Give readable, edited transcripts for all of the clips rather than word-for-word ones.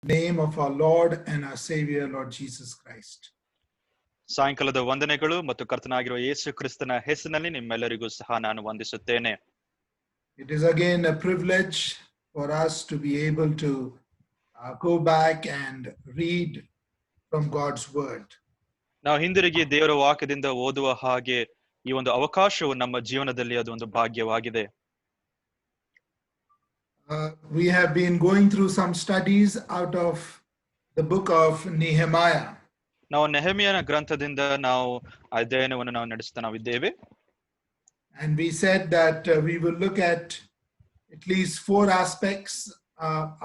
name of our Lord and our Savior, Lord Jesus Christ. ಸಾಯಂಕಾಲದ ವಂದನೆಗಳು ಮತ್ತು ಕರ್ತನಾಗಿರುವ ಯೇಸು ಕ್ರಿಸ್ತನ ಹೆಸರಿನಲ್ಲಿ ನಿಮ್ಮೆಲ್ಲರಿಗೂ ಸಹ ನಾನು ವಂದಿಸುತ್ತೇನೆ. It is again a privilege for us to be able to go back and read from God's word. ನಾವು ಹಿಂದಿರುಗಿ ದೇವರ ವಾಕ್ಯದಿಂದ ಓದುವ ಹಾಗೆ ಈ ಒಂದು ಅವಕಾಶವು ನಮ್ಮ ಜೀವನದಲ್ಲಿ ಅದು ಒಂದು ಭಾಗ್ಯವಾಗಿದೆ. We have been going through some studies out of the book of Nehemiah. ನಾವು ನೆಹೆಮೀಯನ ಗ್ರಂಥದಿಂದ ನಾವು ಅಧ್ಯಯನವನ್ನು ನಾವು ನಡೆಸುತ್ತಿದ್ದೇವೆ. And we said that we will look at least 4 aspects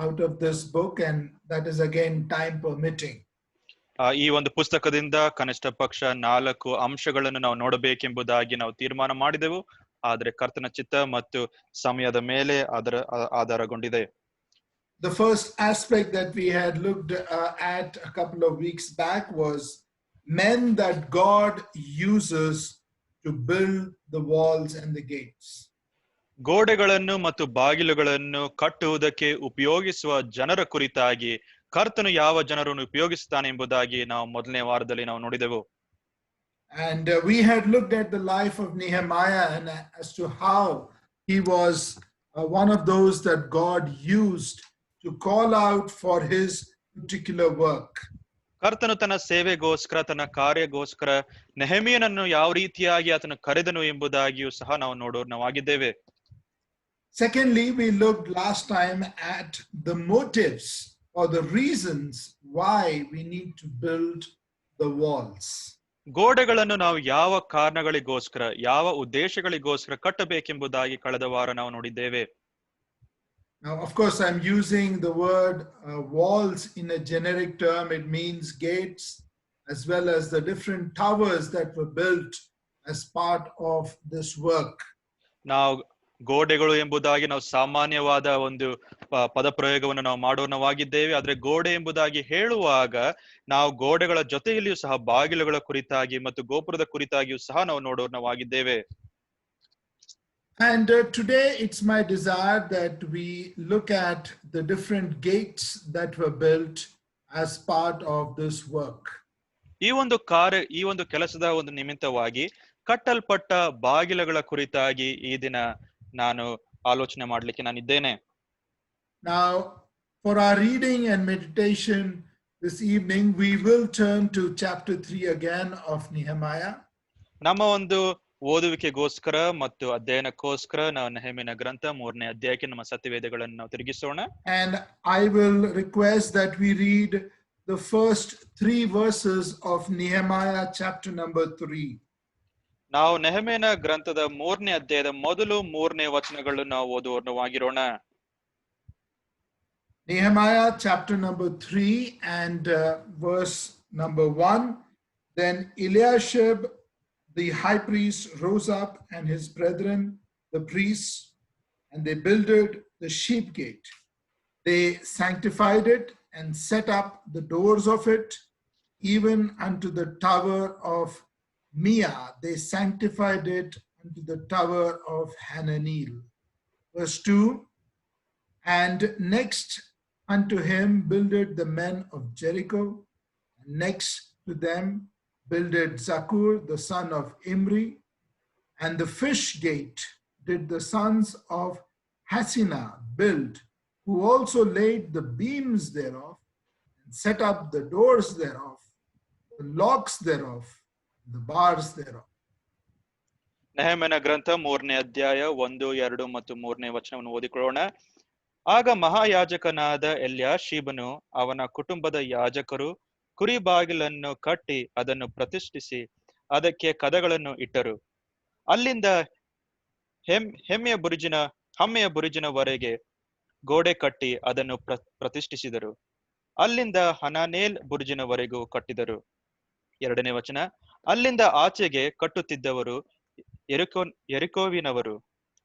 out of this book, and that is again time permitting. ಈ ಒಂದು ಪುಸ್ತಕದಿಂದ ಕನಿಷ್ಠ ಪಕ್ಷ 4 ಅಂಶಗಳನ್ನು ನಾವು ನೋಡಬೇಕೆಂಬುದಾಗಿ ನಾವು ತೀರ್ಮಾನ ಮಾಡಿದೆವು. ಆದರೆ ಕರ್ತನ ಚಿತ್ತ ಮತ್ತು ಸಮಯದ ಮೇಲೆ ಅದರ ಆಧಾರಗೊಂಡಿದೆ. The first aspect that we had looked at a couple of weeks back was men that God uses to build the walls and the gates. ಗೋಡೆಗಳನ್ನು ಮತ್ತು ಬಾಗಿಲುಗಳನ್ನು ಕಟ್ಟುವುದಕ್ಕೆ ಉಪಯೋಗಿಸುವ ಜನರ ಕುರಿತಾಗಿ ಕರ್ತನು ಯಾವ ಜನರನ್ನು ಉಪಯೋಗಿಸುತ್ತಾನೆ ಎಂಬುದಾಗಿ ನಾವು ಮೊದಲನೇ ವಾರದಲ್ಲಿ ನಾವು ನೋಡಿದೆವು. And we had looked at the life of Nehemiah and as to how he was one of those that God used to call out for his particular work. ಕರ್ತನು ತನ್ನ ಸೇವೆಗೋಸ್ಕರ ತನ್ನ ಕಾರ್ಯಗೋಸ್ಕರ ನೆಹೆಮೀಯನನ್ನು ಯಾವ ರೀತಿಯಾಗಿ ಆತನು ಕರೆದನು ಎಂಬುದಾಗಿಯೂ ಸಹ ನಾವಾಗಿದ್ದೇವೆ. Secondly, we looked last time at the motives or the reasons why we need to build the walls. ಗೋಡೆಗಳನ್ನು ನಾವು ಯಾವ ಕಾರಣಗಳಿಗೋಸ್ಕರ ಯಾವ ಉದ್ದೇಶಗಳಿಗೋಸ್ಕರ ಕಟ್ಟಬೇಕೆಂಬುದಾಗಿ ಕಳೆದ ವಾರ ನಾವು ನೋಡಿದ್ದೇವೆ. Now, of course, I'm using the word walls in a generic term. It means gates as well as the different towers that were built as part of this work. ನಾವು ಗೋಡೆಗಳು ಎಂಬುದಾಗಿ ನಾವು ಸಾಮಾನ್ಯವಾದ ಒಂದು ಪದಪ್ರಯೋಗವನ್ನು ನಾವು ಮಾಡೋಣವಾಗಿದ್ದೇವೆ. ಆದ್ರೆ ಗೋಡೆ ಎಂಬುದಾಗಿ ಹೇಳುವಾಗ ನಾವು ಗೋಡೆಗಳ ಜೊತೆಯಲ್ಲಿಯೂ ಸಹ ಬಾಗಿಲುಗಳ ಕುರಿತಾಗಿ ಮತ್ತು ಗೋಪುರದ ಕುರಿತಾಗಿಯೂ ಸಹ ನಾವು ನೋಡೋಣವಾಗಿದ್ದೇವೆ. And today it's my desire that we look at the different gates that were built as part of this work. ಈ ಒಂದು ಕೆಲಸದ ಒಂದು ನಿಮಿತ್ತವಾಗಿ ಕಟ್ಟಲ್ಪಟ್ಟ ಬಾಗಿಲುಗಳ ಕುರಿತಾಗಿ ಈ ದಿನ ನಾನು ಆಲೋಚನೆ ಮಾಡಲಿಕ್ಕೆ ನಾನಿದ್ದೇನೆ. Now, for our reading and meditation this evening, we will turn to chapter 3 again of Nehemiah. ನಮ್ಮ ಒಂದು ಓದುವಿಕೆಗೋಸ್ಕರ ಮತ್ತು ಅಧ್ಯಯನಕ್ಕೋಸ್ಕರ ನಾವು ನೆಹೆಮೀಯನ ಗ್ರಂಥ 3ನೇ ಅಧ್ಯಾಯಕ್ಕೆ ನಮ್ಮ ಸತ್ಯವೇದಗಳನ್ನು ನಾವು ತಿರುಗಿಸೋಣ. And I will request that we read the first 3 verses of Nehemiah chapter number 3. ನಾವು ನೆಹೆಮೀಯನ ಗ್ರಂಥದ 3ನೇ ಅಧ್ಯಾಯದ ಮೊದಲು 3ನೇ ವಚನಗಳನ್ನು ನಾವು ಓದುವವರಾಗಿರೋಣ. Nehemiah chapter number 3 and verse number 1. Then Eliashib the high priest rose up and his brethren the priests, and they builded the sheep gate. They sanctified it and set up the doors of it, even unto the tower of Mia. They sanctified it unto the tower of Hananeel. Verse 2. And next unto him builded the men of Jericho, and next to them builded Zakur the son of Imri, and the fish gate did the sons of Hasinah build, who also laid the beams thereof, and set up the doors thereof, the locks thereof, the bars thereof. ನೆಹೆಮೀಯನ ಗ್ರಂಥ 3ನೇ ಅಧ್ಯಾಯ 1, 2 ಮತ್ತು 3ನೇ ವಚನವನ್ನು ಓದಿಕೊಳ್ಳೋಣ. ಆಗ ಮಹಾಯಾಜಕನಾದ ಎಲ್ಯಾಷೀಬನು ಅವನ ಕುಟುಂಬದ ಯಾಜಕರು ಕುರಿ ಬಾಗಿಲನ್ನು ಕಟ್ಟಿ ಅದನ್ನು ಪ್ರತಿಷ್ಠಿಸಿ ಅದಕ್ಕೆ ಕದಗಳನ್ನು ಇಟ್ಟರು. ಅಲ್ಲಿಂದ ಹಮ್ಮೆಯ ಬುರುಜಿನವರೆಗೆ ಗೋಡೆ ಕಟ್ಟಿ ಅದನ್ನು ಪ್ರತಿಷ್ಠಿಸಿದರು. ಅಲ್ಲಿಂದ ಹನಾನೇಲ್ ಬುರುಜಿನವರೆಗೂ ಕಟ್ಟಿದರು. 2ನೇ ವಚನ. ಅಲ್ಲಿಂದ ಆಚೆಗೆ ಕಟ್ಟುತ್ತಿದ್ದವರು ಯೆರಿಕೋವಿನವರು,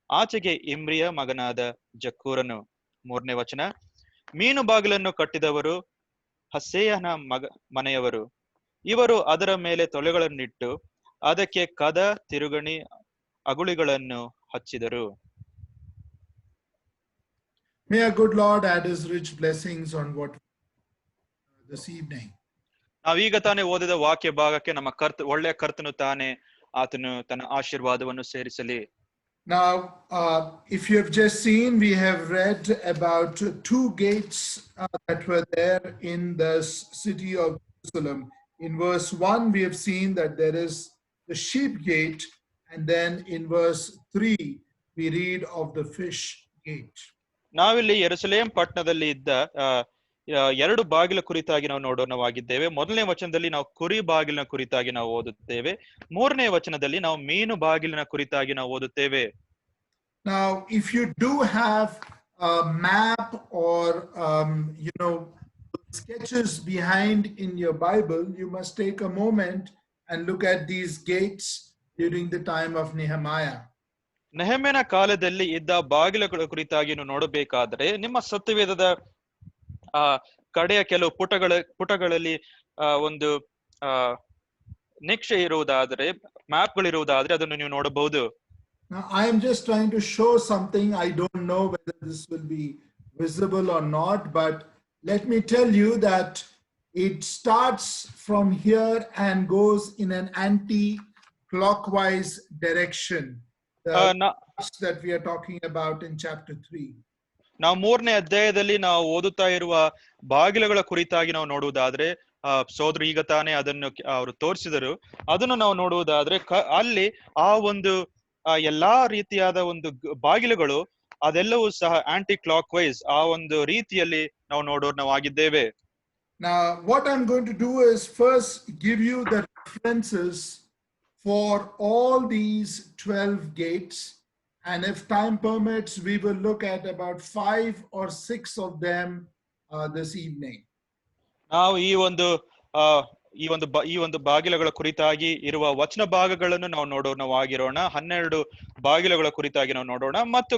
ಆಚೆಗೆ ಇಮ್ರಿಯ ಮಗನಾದ ಜಕ್ಕೂರನು. 3ನೇ ವಚನ. ಮೀನು ಬಾಗಿಲನ್ನು ಕಟ್ಟಿದವರು ಹಸ್ಸೇಯನ ಮನೆಯವರು. ಇವರು ಅದರ ಮೇಲೆ ತೊಲೆಗಳನ್ನಿಟ್ಟು ಅದಕ್ಕೆ ಕದ ತಿರುಗಣಿ ಅಗುಳಿಗಳನ್ನು ಹಚ್ಚಿದರು. May our good Lord add his rich blessings on what this evening. ನಾವೀಗ ತಾನೇ ಓದಿದ ವಾಕ್ಯ ಭಾಗಕ್ಕೆ ನಮ್ಮ ಒಳ್ಳೆಯ ಕರ್ತನು ತಾನೇ ಆತನು ತನ್ನ ಆಶೀರ್ವಾದವನ್ನು ಸೇರಿಸಲಿ. Now, if you have just seen, we have read about two gates that were there in the city of Jerusalem. In verse 1, we have seen that there is the sheep gate, and then in verse 3, we read of the fish gate. ನಾವಿಲ್ಲಿ ಯೆರೂಸಲೇಮ್ ಪಟ್ಟಣದಲ್ಲಿ ಇದ್ದ ಎರಡು ಬಾಗಿಲ ಕುರಿತಾಗಿ ನಾವು ನೋಡೋಣವಾಗಿದ್ದೇವೆ. ಮೊದಲನೇ ವಚನದಲ್ಲಿ ನಾವು ಕುರಿ ಬಾಗಿಲಿನ ಕುರಿತಾಗಿ ನಾವು ಓದುತ್ತೇವೆ. ಮೂರನೇ ವಚನದಲ್ಲಿ ನಾವು ಮೀನು ಬಾಗಿಲಿನ ಕುರಿತಾಗಿ ನಾವು ಓದುತ್ತೇವೆ. Now, if you do have a map or sketches behind in your Bible, you must take a moment and look at these gates during the time of Nehemiah. ನೆಹೆಮೀಯನ ಕಾಲದಲ್ಲಿ ಇದ್ದ ಬಾಗಿಲುಗಳ ಕುರಿತಾಗಿ ನೋಡಬೇಕಾದ್ರೆ ನಿಮ್ಮ ಸತ್ಯವೇದದ ಕಡೆಯ ಕೆಲವು ಪುಟಗಳಲ್ಲಿ ಒಂದು ನಕ್ಷೆ ಇರುವುದಾದರೆ, ಮ್ಯಾಪ್ಗಳಿರುವುದಾದ್ರೆ ಅದನ್ನು ನೀವು ನೋಡಬಹುದು. Now, I am just trying to show something. I don't know whether this will be visible or not, but let me tell you that it starts from here and goes in an anti-clockwise direction. That we are talking about in chapter 3. ನಾವು ಮೂರನೇ ಅಧ್ಯಾಯದಲ್ಲಿ ನಾವು ಓದುತ್ತಾ ಇರುವ ಬಾಗಿಲುಗಳ ಕುರಿತಾಗಿ ನಾವು ನೋಡುವುದಾದ್ರೆ, ಸೋದರು ಈಗ ತಾನೇ ಅದನ್ನು ಅವರು ತೋರಿಸಿದರು. ಅದನ್ನು ನಾವು ನೋಡುವುದಾದ್ರೆ ಅಲ್ಲಿ ಆ ಒಂದು ಎಲ್ಲಾ ರೀತಿಯಾದ ಒಂದು ಬಾಗಿಲುಗಳು ಅದೆಲ್ಲವೂ ಸಹ ಆಂಟಿ ಕ್ಲಾಕ್ ವೈಸ್ ಆ ಒಂದು ರೀತಿಯಲ್ಲಿ ನಾವು ನೋಡೋಣವಾಗಿದ್ದೇವೆ. Now, what I'm going to do is first give you the references for all these 12 gates, and if time permits, we will look at about 5 or 6 of them this evening. ನಾವು ಈ ಒಂದು ಬಾಗಿಲುಗಳ ಕುರಿತಾಗಿ ಇರುವ ವಚನ ಭಾಗಗಳನ್ನು ನಾವು ನೋಡೋಣವಾಗಿರೋಣ. 12 ಬಾಗಿಲುಗಳ ಕುರಿತಾಗಿ ನಾವು ನೋಡೋಣ, ಮತ್ತು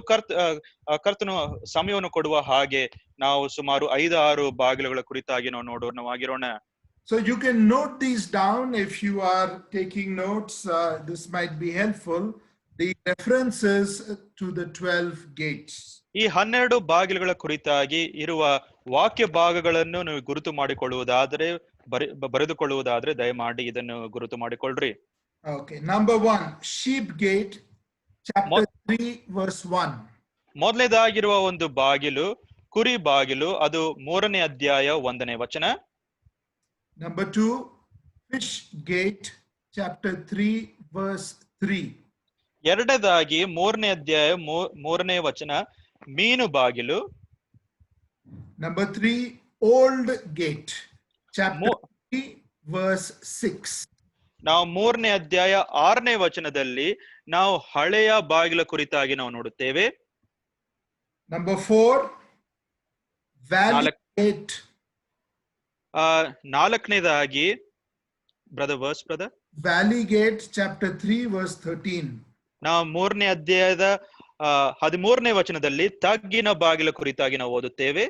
ಕರ್ತನು ಸಮಯವನ್ನು ಕೊಡುವ ಹಾಗೆ ನಾವು ಸುಮಾರು 5-6 ಬಾಗಿಲುಗಳ ಕುರಿತಾಗಿ ನಾವು ನೋಡೋಣವಾಗಿರೋಣ. So you can note these down if you are taking notes. This might be helpful. The references to the 12 gates. ಈ 12 ಬಾಗಿಲುಗಳ ಕುರಿತಾಗಿ ಇರುವ ವಾಕ್ಯ ಭಾಗಗಳನ್ನು ನೀವು ಗುರುತು ಮಾಡಿಕೊಳ್ಳುವುದಾದರೆ ಬರೆದುಕೊಳ್ಳುವುದಾದ್ರೆ ದಯಮಾಡಿ ಇದನ್ನು ಗುರುತು ಮಾಡಿಕೊಳ್ಳ್ರಿ. Okay, number 1, sheep gate, chapter 3 verse 1. ಮೊದಲನೇದಾಗಿರುವ ಒಂದು ಬಾಗಿಲು ಕುರಿ ಬಾಗಿಲು, ಅದು 3ನೇ ಅಧ್ಯಾಯ 1ನೇ ವಚನ. Number 2, fish gate, chapter 3 verse 3. ಎರಡನೇದಾಗಿ 3ನೇ ಅಧ್ಯಾಯ 3ನೇ ವಚನ ಮೀನು ಬಾಗಿಲು. Number 3, old gate, chapter 3 verse 6. ನಾವು 3ನೇ ಅಧ್ಯಾಯ 6ನೇ ವಚನದಲ್ಲಿ ನಾವು ಹಳೆಯ ಬಾಗಿಲ ಕುರಿತಾಗಿ ನಾವು ನೋಡುತ್ತೇವೆ. Number 4, valley gate. 4ನೇದಾಗಿ brother valley gate, chapter 3 verse 13. ನಾವು 3ನೇ ಅಧ್ಯಾಯದ 13ನೇ ವಚನದಲ್ಲಿ ತಗ್ಗಿನ ಬಾಗಿಲ ಕುರಿತಾಗಿ ನಾವು ಓದುತ್ತೇವೆ.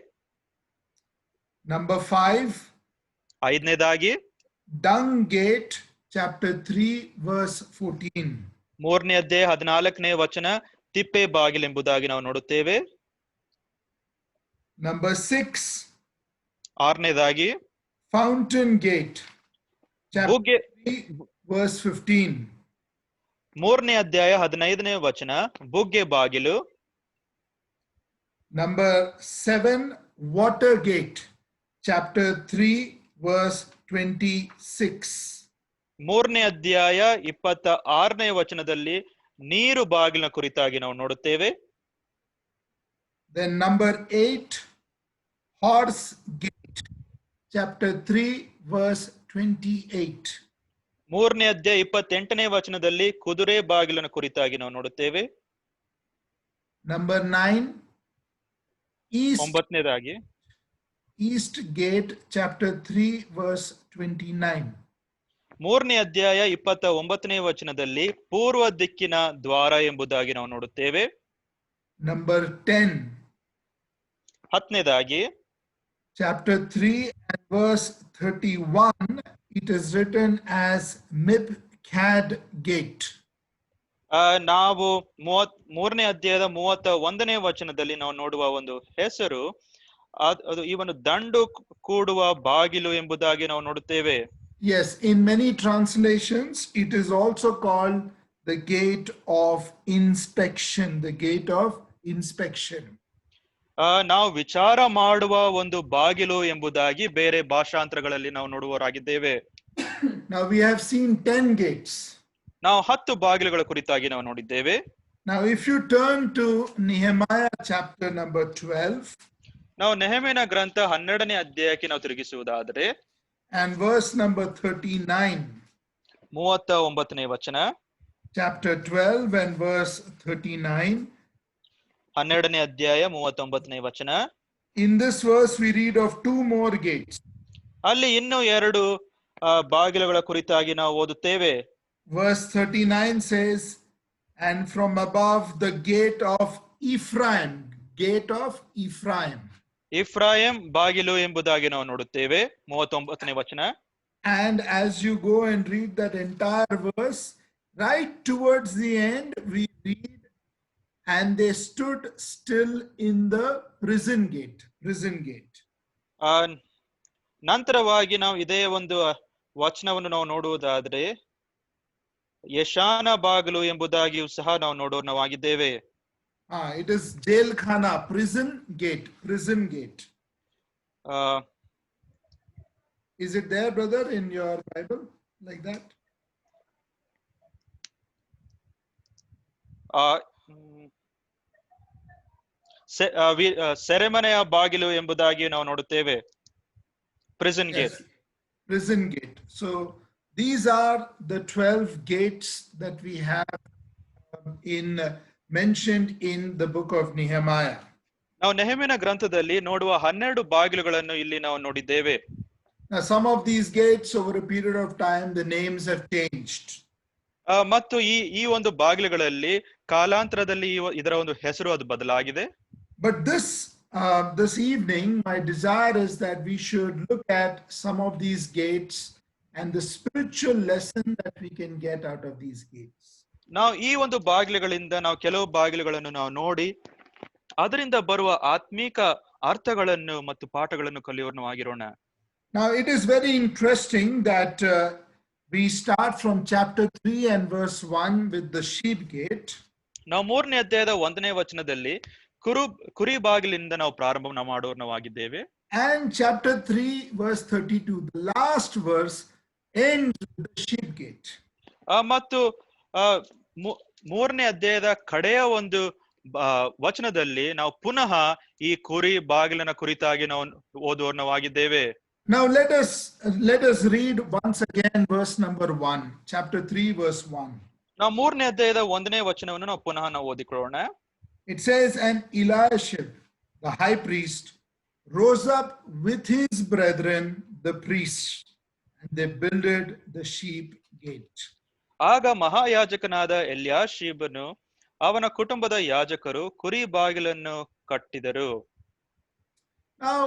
Number 5, 5ನೇದಾಗಿ dung gate, chapter 3 verse 14. 3ನೇ ಅಧ್ಯಾಯ 14ನೇ ವಚನ ತಿಪ್ಪೆ ಬಾಗಿಲೆಂಬುದಾಗಿ ನಾವು ನೋಡುತ್ತೇವೆ. Number 6, 6ನೇದಾಗಿ fountain gate, chapter 3 verse 15. 3ನೇ ಅಧ್ಯಾಯ 15ನೇ ವಚನ ಬುಗ್ಗೆ ಬಾಗಿಲು. Number 7, water gate, chapter 3 verse 26. 3ನೇ ಅಧ್ಯಾಯ 26ನೇ ವಚನದಲ್ಲಿ ನೀರು ಬಾಗಿಲಿನ ಕುರಿತಾಗಿ ನಾವು ನೋಡುತ್ತೇವೆ. Then number 8, horse gate, chapter 3 verse 28. 3ನೇ ಅಧ್ಯಾಯ 28ನೇ ವಚನದಲ್ಲಿ ಕುದುರೆ ಬಾಗಿಲಿನ ಕುರಿತಾಗಿ ನಾವು ನೋಡುತ್ತೇವೆ. Number 9, east gate, chapter 3 verse 29. 3ನೇ ಅಧ್ಯಾಯ 29ನೇ ವಚನದಲ್ಲಿ ಪೂರ್ವ ದಿಕ್ಕಿನ ದ್ವಾರ ಎಂಬುದಾಗಿ ನಾವು ನೋಡುತ್ತೇವೆ. Number 10, 10ನೇದಾಗಿ chapter 3 and verse 31, it is written as Mibcad gate. ನಾವು 3ನೇ ಅಧ್ಯಾಯದ 31ನೇ ವಚನದಲ್ಲಿ ನಾವು ನೋಡುವ ಒಂದು ಹೆಸರು ಅದು ಈ ಒಂದು ದಂಡು ಕೂಡುವ ಬಾಗಿಲು ಎಂಬುದಾಗಿ ನಾವು ನೋಡುತ್ತೇವೆ. Yes, in many translations, it is also called the gate of inspection, the gate of inspection. ನಾವು ವಿಚಾರ ಮಾಡುವ ಒಂದು ಬಾಗಿಲು ಎಂಬುದಾಗಿ ಬೇರೆ ಭಾಷಾಂತರಗಳಲ್ಲಿ ನಾವು ನೋಡುವವರಾಗಿದ್ದೇವೆ. Now we have seen 10 gates. ನಾವು 10 ಬಾಗಿಲುಗಳ ಕುರಿತಾಗಿ ನಾವು ನೋಡಿದ್ದೇವೆ. Now if you turn to Nehemiah chapter number 12, ನಾವು ನೆಹೆಮೀಯನ ಗ್ರಂಥ 12ನೇ ಅಧ್ಯಾಯಕ್ಕೆ ನಾವು ತಿರುಗಿಸುವುದಾದರೆ and verse number 39, 39ನೇ ವಚನ, chapter 12 and verse 39, 12ನೇ ಅಧ್ಯಾಯ 39ನೇ ವಚನ. in this verse we read of 2 more gates. ಅಲ್ಲಿ ಇನ್ನೂ 2 ಬಾಗಿಲುಗಳ ಕುರಿತಾಗಿ ನಾವು ಓದುತ್ತೇವೆ. Verse 39 says, and from above the gate of Ephraim, gate of Ephraim. ಇಫ್ರಾಯಂ ಬಾಗಿಲು ಎಂಬುದಾಗಿ ನಾವು ನೋಡುತ್ತೇವೆ. 39ನೇ ವಚನ. And as you go and read that entire verse, right towards the end, we read, and they stood still in the prison gate, prison gate. ನಂತರವಾಗಿ ನಾವು ಇದೇ ಒಂದು ವಚನವನ್ನು ನಾವು ನೋಡುವುದಾದ್ರೆ ಯಶಾನ ಬಾಗಿಲು ಎಂಬುದಾಗಿಯೂ ಸಹ ನಾವು ನೋಡೋಣವಾಗಿದ್ದೇವೆ. It is jail khana, prison gate, prison gate. Is it there, brother, in your Bible, like that? ಸೆರೆಮನೆಯ ಬಾಗಿಲು ಎಂಬುದಾಗಿ ನಾವು ನೋಡುತ್ತೇವೆ. Prison gate. Yes, prison gate. So these are the 12 gates that we have mentioned in the book of Nehemiah. ನಾವು ನೆಹೆಮೀಯನ ಗ್ರಂಥದಲ್ಲಿ ನೋಡುವ 12 ಬಾಗಿಲುಗಳನ್ನು ಇಲ್ಲಿ ನಾವು ನೋಡಿದ್ದೇವೆ. Now some of these gates over a period of time the names have changed. ಮತ್ತು ಈ ಒಂದು ಬಾಗಿಲುಗಳಲ್ಲಿ ಕಾಲಾಂತರದಲ್ಲಿ ಇದರ ಒಂದು ಹೆಸರು ಅದು ಬದಲಾಗಿದೆ. But this evening my desire is that we should look at some of these gates and the spiritual lesson that we can get out of these gates. ನಾವು ಈ ಒಂದು ಬಾಗಿಲುಗಳಿಂದ ನಾವು ಕೆಲವು ಬಾಗಿಲುಗಳನ್ನು ನಾವು ನೋಡಿ ಅದರಿಂದ ಬರುವ ಆತ್ಮೀಕ ಅರ್ಥಗಳನ್ನು ಮತ್ತು ಪಾಠಗಳನ್ನು ಕಲಿಯೋಣವಾಗಿರೋಣ. Now it is very interesting that we start from chapter 3 and verse 1 with the sheep gate. ನಾವು 3ನೇ ಅಧ್ಯಾಯದ 1ನೇ ವಚನದಲ್ಲಿ ಕುರಿ ಬಾಗಿಲಿಂದ ನಾವು ಪ್ರಾರಂಭ ಮಾಡೋಣವಾಗಿದ್ದೇವೆ. And chapter 3 verse 32, the last verse ends with the sheep gate. ಮತ್ತು 3ನೇ ಅಧ್ಯಾಯದ ಕಡೆಯ ಒಂದು ವಚನದಲ್ಲಿ ನಾವು ಪುನಃ ಈ ಕುರಿ ಬಾಗಿಲಿನ ಕುರಿತಾಗಿ ನಾವು ಓದುವವರಾಗಿದ್ದೇವೆ. Now let us read once again verse number 1, chapter 3 verse 1. ನಾವು 3ನೇ ಅಧ್ಯಾಯದ 1ನೇ ವಚನವನ್ನು ನಾವು ಪುನಃ ನಾವು ಓದಿಕೊಳ್ಳೋಣ. It says, and Eliashib the high priest rose up with his brethren the priests, and they builded the sheep gate. ಆಗ ಮಹಾಯಾಜಕನಾದ ಎಲ್ಯಾಷೀಬನು ಅವನ ಕುಟುಂಬದ ಯಾಜಕರು ಕುರಿ ಬಾಗಿಲನ್ನು ಕಟ್ಟಿದರು. Now,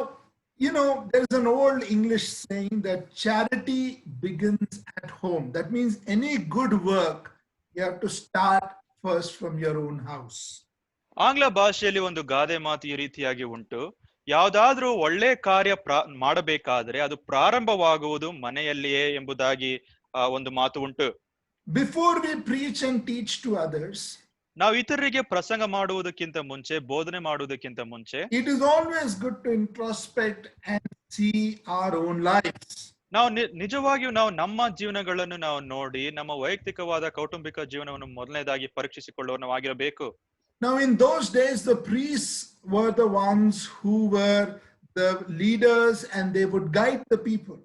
you know, there is an old English saying that charity begins at home. That means any good work, you have to start first from your own house. ಆಂಗ್ಲ ಭಾಷೆಯಲ್ಲಿ ಒಂದು ಗಾದೆ ಮಾತು ಈ ರೀತಿಯಾಗಿ ಉಂಟು, ಯಾವುದಾದ್ರೂ ಒಳ್ಳೆ ಕಾರ್ಯ ಮಾಡಬೇಕಾದ್ರೆ ಅದು ಪ್ರಾರಂಭವಾಗುವುದು ಮನೆಯಲ್ಲಿಯೇ ಎಂಬುದಾಗಿ ಒಂದು ಮಾತು ಉಂಟು. Before we preach and teach to others, ನಾವು ಇತರರಿಗೆ ಪ್ರಸಂಗ ಮಾಡುವುದಕ್ಕಿಂತ ಮುಂಚೆ, ಬೋಧನೆ ಮಾಡುವುದಕ್ಕಿಂತ ಮುಂಚೆ, it is always good to introspect and see our own lives. ನಾವು ನಿಜವಾಗಿಯೂ ನಾವು ನಮ್ಮ ಜೀವನಗಳನ್ನು ನಾವು ನೋಡಿ ನಮ್ಮ ವೈಯಕ್ತಿಕವಾದ ಕೌಟುಂಬಿಕ ಜೀವನವನ್ನು ಮೊದಲನೇದಾಗಿ ಪರೀಕ್ಷಿಸಿಕೊಳ್ಳುವವರಾಗಿರಬೇಕು. Now in those days the priests were the ones who were the leaders and they would guide the people.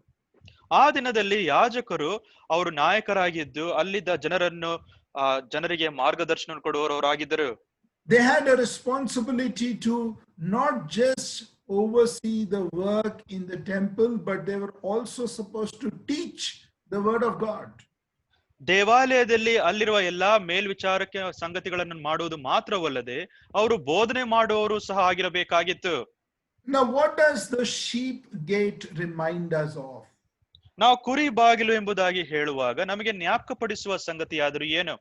ಆ ದಿನದಲ್ಲಿ ಯಾಜಕರು ಅವರು ನಾಯಕರಾಗಿದ್ದು ಅಲ್ಲಿದ್ದ ಜನರಿಗೆ ಮಾರ್ಗದರ್ಶನ ಕೊಡುವವರಾಗಿದ್ದರು. They had a responsibility to not just oversee the work in the temple, but they were also supposed to teach the word of God. ದೇವಾಲಯದಲ್ಲಿ ಅಲ್ಲಿರುವ ಎಲ್ಲಾ ಮೇಲ್ವಿಚಾರಕ್ಕೆ ಸಂಗತಿಗಳನ್ನು ಮಾಡುವುದು ಮಾತ್ರವಲ್ಲದೆ ಅವರು ಬೋಧನೆ ಮಾಡುವವರು ಸಹ ಆಗಿರಬೇಕಾಗಿತ್ತು. Now what does the sheep gate remind us of? ನಾವು ಕುರಿ ಬಾಗಿಲು ಎಂಬುದಾಗಿ ಹೇಳುವಾಗ ನಮಗೆ ಜ್ಞಾಪಕಪಡಿಸುವ ಸಂಗತಿ ಆದರೂ ಏನು?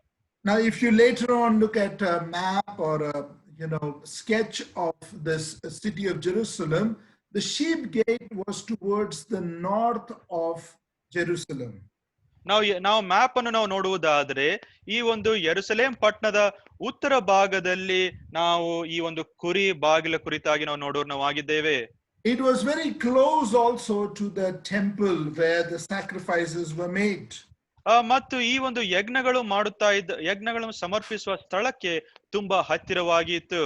Now if you later on look at a map or a sketch of this city of Jerusalem, the sheep gate was towards the north of Jerusalem. ನಾವು ಮ್ಯಾಪ್ ಅನ್ನು ನಾವು ನೋಡುವುದಾದ್ರೆ ಈ ಒಂದು ಯೆರೂಸಲೇಮ್ ಪಟ್ಟಣದ ಉತ್ತರ ಭಾಗದಲ್ಲಿ ನಾವು ಈ ಒಂದು ಕುರಿ ಬಾಗಿಲ ಕುರಿತಾಗಿ ನಾವು ನೋಡುವವರಾಗಿದ್ದೇವೆ. It was very close also to the temple where the sacrifices were made. ಮತ್ತು ಈ ಒಂದು ಯಜ್ಞಗಳನ್ನು ಸಮರ್ಪಿಸುವ ಸ್ಥಳಕ್ಕೆ ತುಂಬಾ ಹತ್ತಿರವಾಗಿತ್ತು.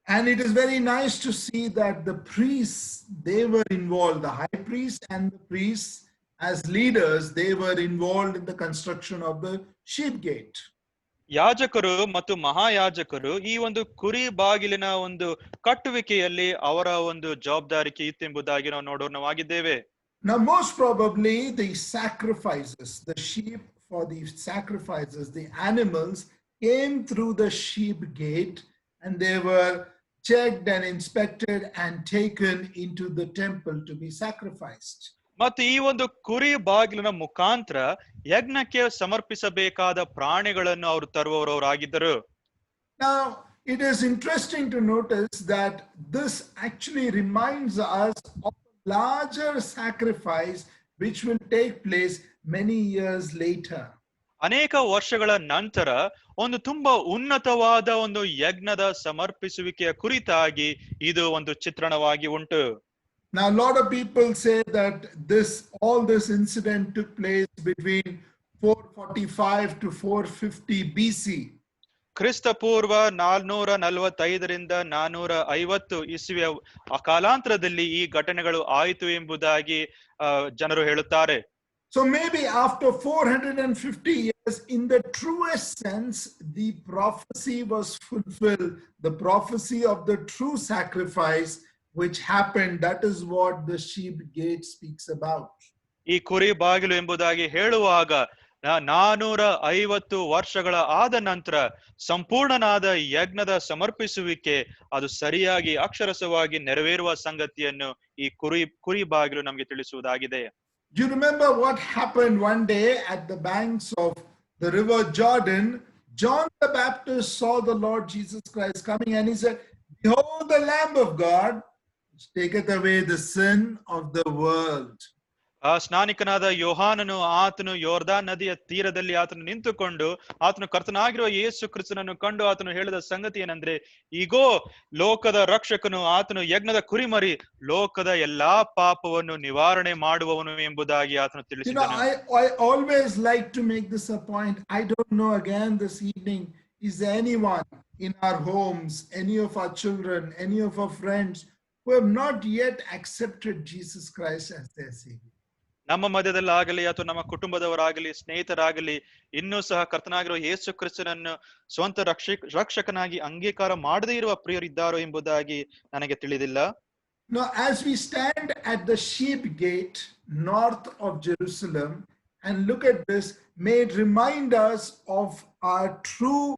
And it is very nice to see that the priests, they were involved, the high priest and the priests as leaders, they were involved in the construction of the sheep gate. ಯಾಜಕರು ಮತ್ತು ಮಹಾಯಾಜಕರು ಈ ಒಂದು ಕುರಿ ಬಾಗಿಲಿನ ಒಂದು ಕಟ್ಟುವಿಕೆಯಲ್ಲಿ ಅವರ ಒಂದು ಜವಾಬ್ದಾರಿಕೆ ಇತ್ತು ಎಂಬುದಾಗಿ ನಾವು ನೋಡೋಣವಾಗಿದ್ದೇವೆ. Now most probably the sacrifices, the sheep for the sacrifices, the animals came through the sheep gate and they were checked and inspected and taken into the temple to be sacrificed. ಮತ್ತು ಈ ಒಂದು ಕುರಿ ಬಾಗಿಲಿನ ಮುಖಾಂತರ ಯಜ್ಞಕ್ಕೆ ಸಮರ್ಪಿಸಬೇಕಾದ ಪ್ರಾಣಿಗಳನ್ನು ಅವರು ತರುವವರಾಗಿದ್ದರು. Now it is interesting to notice that this actually reminds us of a larger sacrifice which will take place many years later. ಅನೇಕ ವರ್ಷಗಳ ನಂತರ ಒಂದು ತುಂಬಾ ಉನ್ನತವಾದ ಒಂದು ಯಜ್ಞದ ಸಮರ್ಪಿಸುವಿಕೆಯ ಕುರಿತಾಗಿ ಇದು ಒಂದು ಚಿತ್ರಣವಾಗಿ ಉಂಟು. Now a lot of people say that all this incident took place between 445 to 450 BC. ಕ್ರಿಸ್ತ ಪೂರ್ವ 445ರಿಂದ 450 ಇಸ್ವಿಯ ಕಾಲಾಂತರದಲ್ಲಿ ಈ ಘಟನೆಗಳು ಆಯಿತು ಎಂಬುದಾಗಿ ಜನರು ಹೇಳುತ್ತಾರೆ. So maybe after 450 years, in the truest sense, the prophecy was fulfilled. The prophecy of the true sacrifice which happened, that is what the sheep gate speaks about. ಈ ಕುರಿ ಬಾಗಿಲು ಎಂಬುದಾಗಿ ಹೇಳುವಾಗ 450 ವರ್ಷಗಳ ಆದ ನಂತರ ಸಂಪೂರ್ಣನಾದ ಯಜ್ಞದ ಸಮರ್ಪಿಸುವಿಕೆ ಅದು ಸರಿಯಾಗಿ ಅಕ್ಷರಸವಾಗಿ ನೆರವೇರುವ ಸಂಗತಿಯನ್ನು ಈ ಕುರಿ ಬಾಗಿಲು ನಮಗೆ ತಿಳಿಸುವುದಾಗಿದೆ. Do you remember what happened one day at the banks of the river Jordan? John the Baptist saw the Lord Jesus Christ coming and he said, "Behold the Lamb of God, which taketh away the sin of the world." ಸ್ನಾನಿಕನಾದ ಯೋಹಾನನು ಆತನು ಯೋರ್ದಾನ್ ನದಿಯ ತೀರದಲ್ಲಿ ಆತನು ನಿಂತುಕೊಂಡು ಆತನು ಕರ್ತನಾಗಿರುವ ಯೇಸು ಕ್ರಿಸ್ತನನ್ನು ಕಂಡು ಆತನು ಹೇಳಿದ ಸಂಗತಿ ಏನಂದ್ರೆ, ಈಗೋ ಲೋಕದ ರಕ್ಷಕನು, ಆತನು ಯಜ್ಞದ ಕುರಿಮರಿ, ಲೋಕದ ಎಲ್ಲಾ ಪಾಪವನ್ನು ನಿವಾರಣೆ ಮಾಡುವವನು ಎಂಬುದಾಗಿ ಆತನು ತಿಳಿಸಿದನು. I always like to make this a point. I don't know again this evening, is there anyone in our homes, any of our children, any of our friends who have not yet accepted Jesus Christ as their Savior? ನಮ್ಮ ಮಧ್ಯದಲ್ಲಾಗಲಿ ಅಥವಾ ನಮ್ಮ ಕುಟುಂಬದವರಾಗಲಿ ಸ್ನೇಹಿತರಾಗಲಿ ಇನ್ನೂ ಸಹ ಕರ್ತನಾಗಿರುವ ಯೇಸು ಕ್ರಿಸ್ತನನ್ನು ಸ್ವಂತ ರಕ್ಷಕನಾಗಿ ಅಂಗೀಕಾರ ಮಾಡದೇ ಇರುವ ಪ್ರಿಯರಿದ್ದಾರೋ ಎಂಬುದಾಗಿ ನನಗೆ ತಿಳಿದಿಲ್ಲ. Now, as we stand at the sheep gate north of Jerusalem and look at this, may it remind us of our true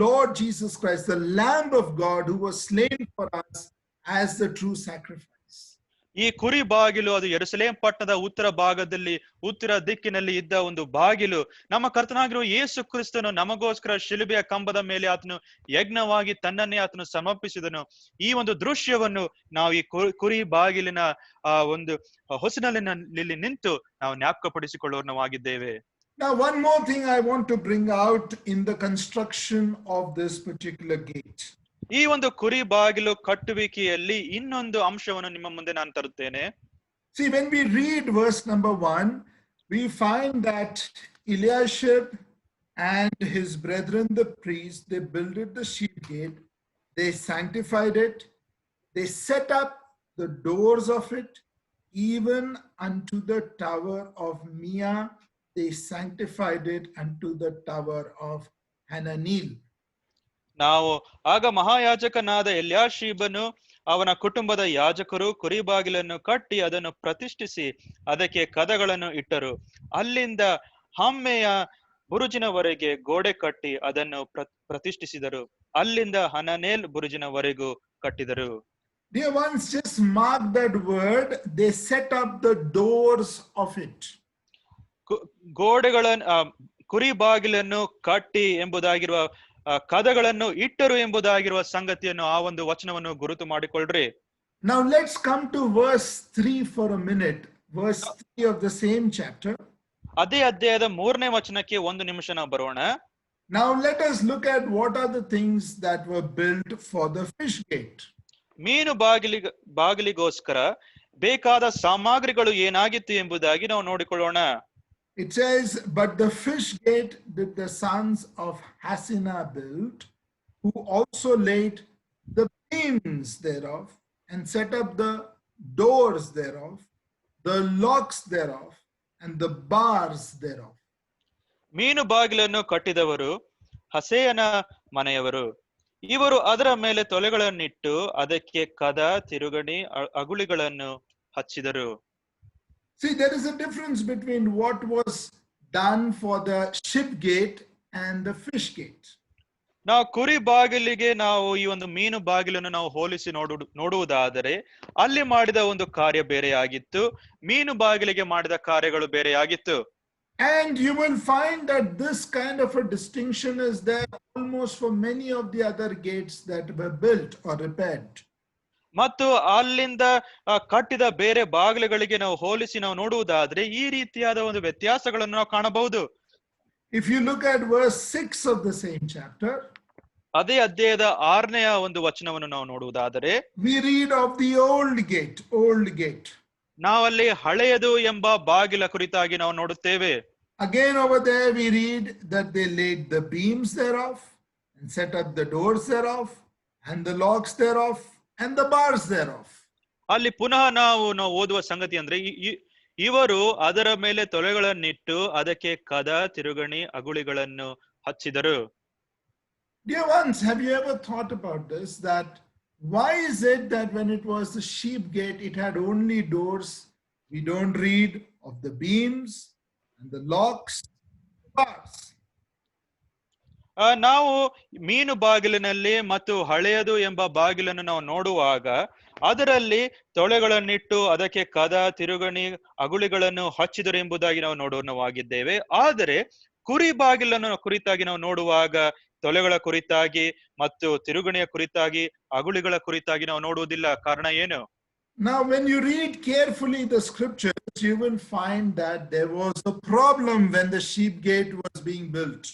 Lord Jesus Christ, the Lamb of God who was slain for us as the true sacrifice. ಈ ಕುರಿ ಬಾಗಿಲು ಅದು ಯೆರೂಸಲೇಮ್ ಪಟ್ಟಣದ ಉತ್ತರ ಭಾಗದಲ್ಲಿ ಉತ್ತರ ದಿಕ್ಕಿನಲ್ಲಿ ಇದ್ದ ಒಂದು ಬಾಗಿಲು. ನಮ್ಮ ಕರ್ತನಾಗಿರುವ ಯೇಸು ಕ್ರಿಸ್ತನು ನಮಗೋಸ್ಕರ ಶಿಲುಬೆಯ ಕಂಬದ ಮೇಲೆ ಆತನು ಯಜ್ಞವಾಗಿ ತನ್ನನ್ನೇ ಆತನು ಸಮರ್ಪಿಸಿದನು. ಈ ಒಂದು ದೃಶ್ಯವನ್ನು ನಾವು ಈ ಕುರಿ ಬಾಗಿಲಿನ ಒಂದು ಹೊಸನಲ್ಲಿ ನಿಂತು ನಾವು ಜ್ಞಾಪಕಪಡಿಸಿಕೊಳ್ಳುವವರಾಗಿದ್ದೇವೆ. Now, one more thing I want to bring out in the construction of this particular gate. ಈ ಒಂದು ಕುರಿ ಬಾಗಿಲು ಕಟ್ಟುವಿಕೆಯಲ್ಲಿ ಇನ್ನೊಂದು ಅಂಶವನ್ನು ನಿಮ್ಮ ಮುಂದೆ ನಾನು ತರುತ್ತೇನೆ. See, when we read verse number 1, we find that Eliashib and his brethren, the priests, they builded the sheep gate, they sanctified it, they set up the doors of it, even unto the tower of Mia, they sanctified it unto the tower of Hananeel. ನಾವು ಆಗ ಮಹಾಯಾಜಕನಾದ ಎಲ್ಯಾಷೀಬನು ಅವನ ಕುಟುಂಬದ ಯಾಜಕರು ಕುರಿ ಬಾಗಿಲನ್ನು ಕಟ್ಟಿ ಅದನ್ನು ಪ್ರತಿಷ್ಠಿಸಿ ಅದಕ್ಕೆ ಕದಗಳನ್ನು ಇಟ್ಟರು. ಅಲ್ಲಿಂದ ಹಮ್ಮೆಯ ಬುರುಜಿನವರೆಗೆ ಗೋಡೆ ಕಟ್ಟಿ ಅದನ್ನು ಪ್ರತಿಷ್ಠಿಸಿದರು. ಅಲ್ಲಿಂದ ಹನನೇಲ್ ಬುರುಜಿನವರೆಗೂ ಕಟ್ಟಿದರು. Dear ones, just mark that word. They set up the doors of it. ಕುರಿ ಬಾಗಿಲನ್ನು ಕಟ್ಟಿ ಎಂಬುದಾಗಿರುವ ಕದಗಳನ್ನು ಇಟ್ಟರು ಎಂಬುದಾಗಿರುವ ಸಂಗತಿಯನ್ನು ಆ ಒಂದು ವಚನವನ್ನು ಗುರುತು ಮಾಡಿಕೊಳ್ಳ್ರಿ. Now let's come to verse 3 for a minute. Verse 3 of the same chapter. ಅದೇ ಅಧ್ಯಾಯದ 3ನೇ ವಚನಕ್ಕೆ ಒಂದು ನಿಮಿಷ ನಾವು ಬರೋಣ. Now let us look at what are the things that were built for the fish gate. ಮೀನು ಬಾಗಿಲಿಗೋಸ್ಕರ ಬೇಕಾದ ಸಾಮಗ್ರಿಗಳು ಏನಾಗಿತ್ತು ಎಂಬುದಾಗಿ ನಾವು ನೋಡಿಕೊಳ್ಳೋಣ. It says, but the fish gate did the sons of Hasina build, who also laid the beams thereof, and set up the doors thereof, the locks thereof, and the bars thereof. ಮೀನು ಬಾಗಿಲನ್ನು ಕಟ್ಟಿದವರು ಹಸೇಯನ ಮನೆಯವರು. ಇವರು ಅದರ ಮೇಲೆ ತೊಲೆಗಳನ್ನಿಟ್ಟು ಅದಕ್ಕೆ ಕದ, ತಿರುಗಣಿ, ಅಗುಳಿಗಳನ್ನು ಹಚ್ಚಿದರು. See, there is a difference between what was done for the ship gate and the fish gate. ನಾವು ಕುರಿ ಬಾಗಿಲಿಗೆ ನಾವು ಈ ಒಂದು ಮೀನು ಬಾಗಿಲನ್ನು ನಾವು ಹೋಲಿಸಿ ನೋಡುವುದಾದರೆ ಅಲ್ಲಿ ಮಾಡಿದ ಒಂದು ಕಾರ್ಯ ಬೇರೆಯಾಗಿತ್ತು, ಮೀನು ಬಾಗಿಲಿಗೆ ಮಾಡಿದ ಕಾರ್ಯಗಳು ಬೇರೆಯಾಗಿತ್ತು. And you will find that this kind of a distinction is there almost for many of the other gates that were built or repaired. ಮತ್ತು ಅಲ್ಲಿಂದ ಕಟ್ಟಿದ ಬೇರೆ ಬಾಗಿಲುಗಳಿಗೆ ನಾವು ಹೋಲಿಸಿ ನಾವು ನೋಡುವುದಾದ್ರೆ ಈ ರೀತಿಯಾದ ಒಂದು ವ್ಯತ್ಯಾಸಗಳನ್ನು ನಾವು ಕಾಣಬಹುದು. If you look at verse 6 of the same chapter, ಅದೇ ಅಧ್ಯಾಯದ 6ನೇ ಒಂದು ವಚನವನ್ನು ನಾವು ನೋಡುವುದಾದರೆ, we read of the old gate. ನಾವಲ್ಲಿ ಹಳೆಯದು ಎಂಬ ಬಾಗಿಲ ಕುರಿತಾಗಿ ನಾವು ನೋಡುತ್ತೇವೆ. Again over there we read that they laid the beams thereof and set up the doors thereof and the locks thereof and the bars thereof. ಅಲ್ಲಿ ಪುನಃ ನಾವು ಓದುವ ಸಂಗತಿ ಅಂದ್ರೆ ಇವರು ಅದರ ಮೇಲೆ ತೊಲೆಗಳನ್ನಿಟ್ಟು ಅದಕ್ಕೆ ಕದ, ತಿರುಗಣಿ, ಅಗುಳಿಗಳನ್ನು ಹಚ್ಚಿದರು. Dear ones, have you ever thought about this, that why is it that when it was the sheep gate it had only doors? We don't read of the beams and the locks, the bars. ನಾವು ಮೀನು ಬಾಗಿಲಿನಲ್ಲಿ ಮತ್ತು ಹಳೆಯದು ಎಂಬ ಬಾಗಿಲನ್ನು ನಾವು ನೋಡುವಾಗ ಅದರಲ್ಲಿ ತೊಳೆಗಳನ್ನಿಟ್ಟು ಅದಕ್ಕೆ ಕದ, ತಿರುಗಣಿ, ಅಗುಳಿಗಳನ್ನು ಹಚ್ಚಿದರು ಎಂಬುದಾಗಿ ನಾವು ನೋಡುವವಾಗಿದ್ದೇವೆ. ಆದರೆ ಕುರಿ ಬಾಗಿಲನ್ನು ಕುರಿತಾಗಿ ನಾವು ನೋಡುವಾಗ ತೊಲೆಗಳ ಕುರಿತಾಗಿ ಮತ್ತು ತಿರುಗಣಿಯ ಕುರಿತಾಗಿ, ಅಗುಳಿಗಳ ಕುರಿತಾಗಿ ನಾವು ನೋಡುವುದಿಲ್ಲ. ಕಾರಣ ಏನು? Now when you read carefully the scriptures, you will find that there was a problem when the sheep gate was being built.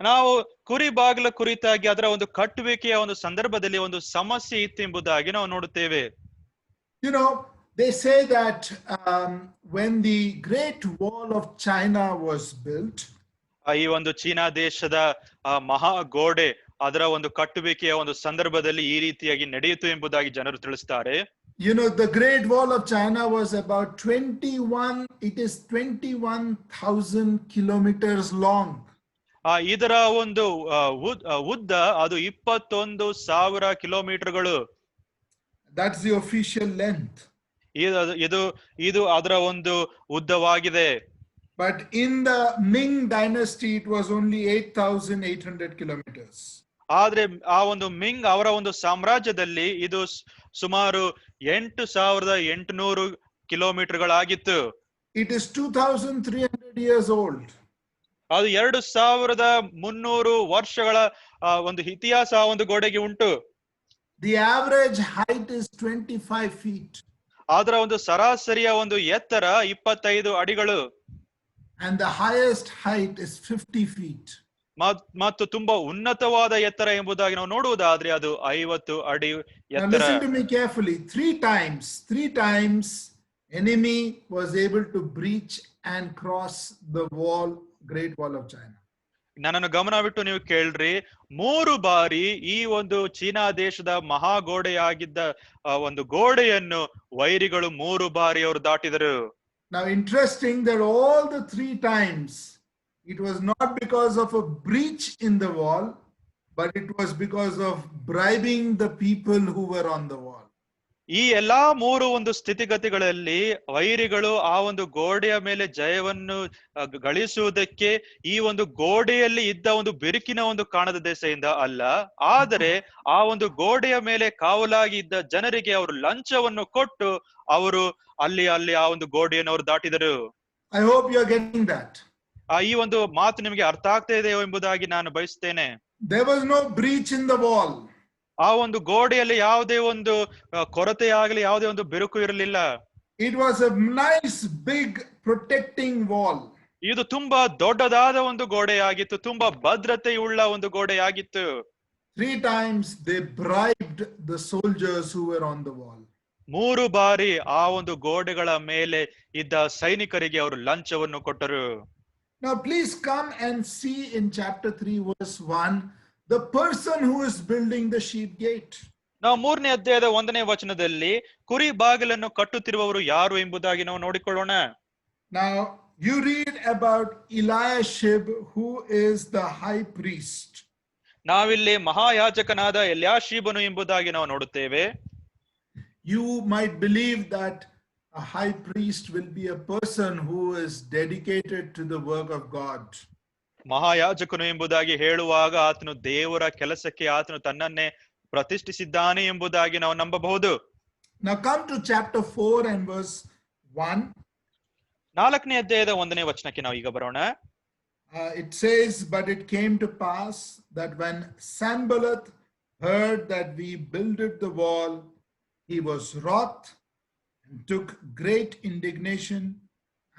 ನಾವು ಕುರಿ ಬಾಗಿಲ ಕುರಿತಾಗಿ ಅದರ ಒಂದು ಕಟ್ಟುವಿಕೆಯ ಒಂದು ಸಂದರ್ಭದಲ್ಲಿ ಒಂದು ಸಮಸ್ಯೆ ಇತ್ತು ಎಂಬುದಾಗಿ ನಾವು ನೋಡುತ್ತೇವೆ. You know, they say that when the Great Wall of China was built, ಈ ಒಂದು ಚೀನಾ ದೇಶದ ಮಹಾ ಗೋಡೆ ಅದರ ಒಂದು ಕಟ್ಟುವಿಕೆಯ ಒಂದು ಸಂದರ್ಭದಲ್ಲಿ ಈ ರೀತಿಯಾಗಿ ನಡೆಯಿತು ಎಂಬುದಾಗಿ ಜನರು ತಿಳಿಸ್ತಾರೆ. You know, the Great Wall of China was about 21,000 kilometers long. ಇದರ ಒಂದು ಉದ್ದ ಅದು 21,000 ಕಿಲೋಮೀಟರ್ಗಳು. That's the official length. ಇದು ಅದರ ಒಂದು ಉದ್ದವಾಗಿದೆ. But in the Ming dynasty it was only 8,800 kilometers. ಆದ್ರೆ ಆ ಒಂದು ಮಿಂಗ್ ಅವರ ಒಂದು ಸಾಮ್ರಾಜ್ಯದಲ್ಲಿ ಇದು ಸುಮಾರು 8,800 ಕಿಲೋಮೀಟರ್ಗಳಾಗಿತ್ತು. It is 2,300 years old. ಅದು 2,300 ವರ್ಷಗಳ ಒಂದು ಇತಿಹಾಸ ಒಂದು ಗೋಡೆಗೆ ಉಂಟು. The average height is 25 feet. ಅದರ ಒಂದು ಸರಾಸರಿಯ ಒಂದು ಎತ್ತರ 25 ಅಡಿಗಳು. And the highest height is 50 feet. ಮತ್ತು ತುಂಬಾ ಉನ್ನತವಾದ ಎತ್ತರ ಎಂಬುದಾಗಿ ನಾವು ನೋಡುವುದಾದ್ರೆ ಅದು 50 ಅಡಿ ಎತ್ತರ. Now listen to me carefully. Three times enemy was able to breach and cross the wall, Great Wall of China. ನನ್ನನ್ನು ಗಮನವಿಟ್ಟು ನೀವು ಕೇಳ್ರಿ, 3 ಬಾರಿ ಈ ಒಂದು ಚೀನಾ ದೇಶದ ಮಹಾಗೋಡೆಯಾಗಿದ್ದ ಒಂದು ಗೋಡೆಯನ್ನು ವೈರಿಗಳು 3 ಬಾರಿ ಅವರು ದಾಟಿದರು. Now interesting that all the 3 times it was not because of a breach in the wall, but it was because of bribing the people who were on the wall. ಈ ಎಲ್ಲಾ 3 ಒಂದು ಸ್ಥಿತಿಗತಿಗಳಲ್ಲಿ ವೈರಿಗಳು ಆ ಒಂದು ಗೋಡೆಯ ಮೇಲೆ ಜಯವನ್ನು ಗಳಿಸುವುದಕ್ಕೆ ಈ ಒಂದು ಗೋಡೆಯಲ್ಲಿ ಇದ್ದ ಒಂದು ಬಿರುಕಿನ ಒಂದು ಕಾಣದ ದೆಸೆಯಿಂದ ಅಲ್ಲ, ಆದರೆ ಆ ಒಂದು ಗೋಡೆಯ ಮೇಲೆ ಕಾವಲಾಗಿ ಇದ್ದ ಜನರಿಗೆ ಅವರು ಲಂಚವನ್ನು ಕೊಟ್ಟು ಅವರು ಅಲ್ಲಿ ಆ ಒಂದು ಗೋಡೆಯನ್ನು ಅವರು ದಾಟಿದರು. I hope you are getting that. ಈ ಒಂದು ಮಾತು ನಿಮಗೆ ಅರ್ಥ ಆಗ್ತಾ ಇದೆಯೋ ಎಂಬುದಾಗಿ ನಾನು ಬಯಸುತ್ತೇನೆ. There was no breach in the wall. ಆ ಒಂದು ಗೋಡೆಯಲ್ಲಿ ಯಾವುದೇ ಒಂದು ಕೊರತೆ ಆಗಲಿ ಯಾವುದೇ ಒಂದು ಬಿರುಕು ಇರಲಿಲ್ಲ. It was a nice big protecting wall. ಇದು ತುಂಬಾ ದೊಡ್ಡದಾದ ಒಂದು ಗೋಡೆಯಾಗಿತ್ತು, ತುಂಬಾ ಭದ್ರತೆಯುಳ್ಳ ಒಂದು ಗೋಡೆಯಾಗಿತ್ತು. 3 times they bribed the soldiers who were on the wall. 3 ಬಾರಿ ಆ ಒಂದು ಗೋಡೆಗಳ ಮೇಲೆ ಇದ್ದ ಸೈನಿಕರಿಗೆ ಅವರು ಲಂಚವನ್ನು ಕೊಟ್ಟರು. Now please come and see in chapter 3 verse 1 the person who is building the sheep gate. ನಾವು 3ನೇ ಅಧ್ಯಾಯದ 1ನೇ ವಚನದಲ್ಲಿ ಕುರಿ ಬಾಗಿಲನ್ನು ಕಟ್ಟುತ್ತಿರುವವರು ಯಾರು ಎಂಬುದಾಗಿ ನಾವು ನೋಡಿಕೊಳ್ಳೋಣ. Now you read about Eliashib, who is the high priest. ನಾವಿಲ್ಲಿ ಮಹಾಯಾಜಕನಾದ ಎಲ್ಯಾಷೀಬನು ಎಂಬುದಾಗಿ ನಾವು ನೋಡುತ್ತೇವೆ. You might believe that a high priest will be a person who is dedicated to the work of God. ಮಹಾಯಾಜಕನು ಎಂಬುದಾಗಿ ಹೇಳುವಾಗ ಆತನು ದೇವರ ಕೆಲಸಕ್ಕೆ ಆತನು ತನ್ನನ್ನೇ ಪ್ರತಿಷ್ಠಿಸಿದ್ದಾನೆ ಎಂಬುದಾಗಿ ನಾವು ನಂಬಬಹುದು. Now come to chapter 4 and verse 1. 4ನೇ ಅಧ್ಯಾಯದ 1ನೇ ವಚನಕ್ಕೆ ನಾವು ಈಗ ಬರೋಣ. It says, but it came to pass that when Sanballat heard that we builded the wall, he was wroth and took great indignation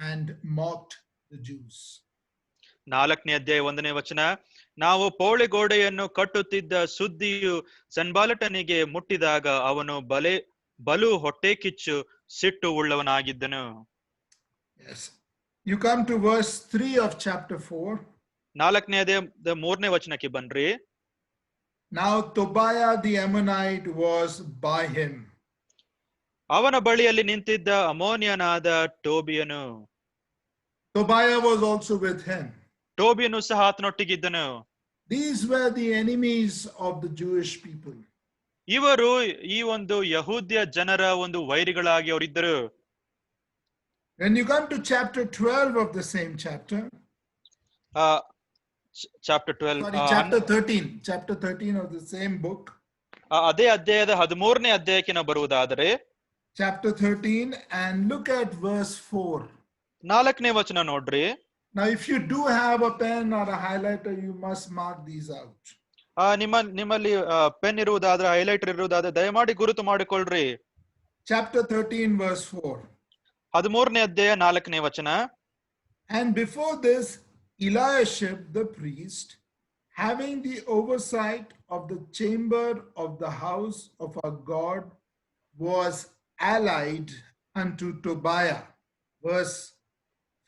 and mocked the Jews. 4ನೇ ಅಧ್ಯಾಯ 1ನೇ ವಚನ, ನಾವು ಪೌಳಿ ಗೋಡೆಯನ್ನು ಕಟ್ಟುತ್ತಿದ್ದ ಸುದ್ದಿಯು ಸನ್ಬಾಲಟನಿಗೆ ಮುಟ್ಟಿದಾಗ ಅವನು ಬಲು ಹೊಟ್ಟೆ ಕಿಚ್ಚು ಸಿಟ್ಟು ಉಳ್ಳವನಾಗಿದ್ದನು. Yes. You come to verse 3 of chapter 4. 4ನೇ ಅಧ್ಯಾಯದ 3ನೇ ವಚನಕ್ಕೆ ಬನ್ರಿ. Now Tobiah the Ammonite was by him. ಅವನ ಬಳಿಯಲ್ಲಿ ನಿಂತಿದ್ದ ಅಮೋನಿಯನಾದ ಟೋಬಿಯನು. Tobiah was also with him. ಟೋಬಿಯನು ಸಹ ಆತನೊಟ್ಟಿಗಿದ್ದನು. These were the enemies of the Jewish people. ಇವರು ಈ ಒಂದು ಯಹೂದ್ಯ ಜನರ ಒಂದು ವೈರಿಗಳಾಗಿ ಅವರಿದ್ದರು. When you come to chapter 12 of the same chapter, chapter 12, sorry, chapter 13 of the same book, ಅದೇ ಅಧ್ಯಾಯದ 13ನೇ ಅಧ್ಯಾಯಕ್ಕೆ ನಾವು ಬರುವುದಾದರೆ chapter 13 and look at verse 4. 4ನೇ ವಚನ ನೋಡ್ರಿ. Now if you do have a pen or a highlighter, you must mark these out. ನಿಮ್ಮಲ್ಲಿ pen ಇರುವುದಾದ್ರೆ, highlighter ಇರುವುದಾದ್ರೆ ದಯಮಾಡಿ ಗುರುತು ಮಾಡಿಕೊಳ್ಳ್ರಿ. Chapter 13 verse 4. 13ನೇ ಅಧ್ಯಾಯ 4ನೇ ವಚನ. And before this, Eliashib the priest, having the oversight of the chamber of the house of our God, was allied unto Tobiah. Verse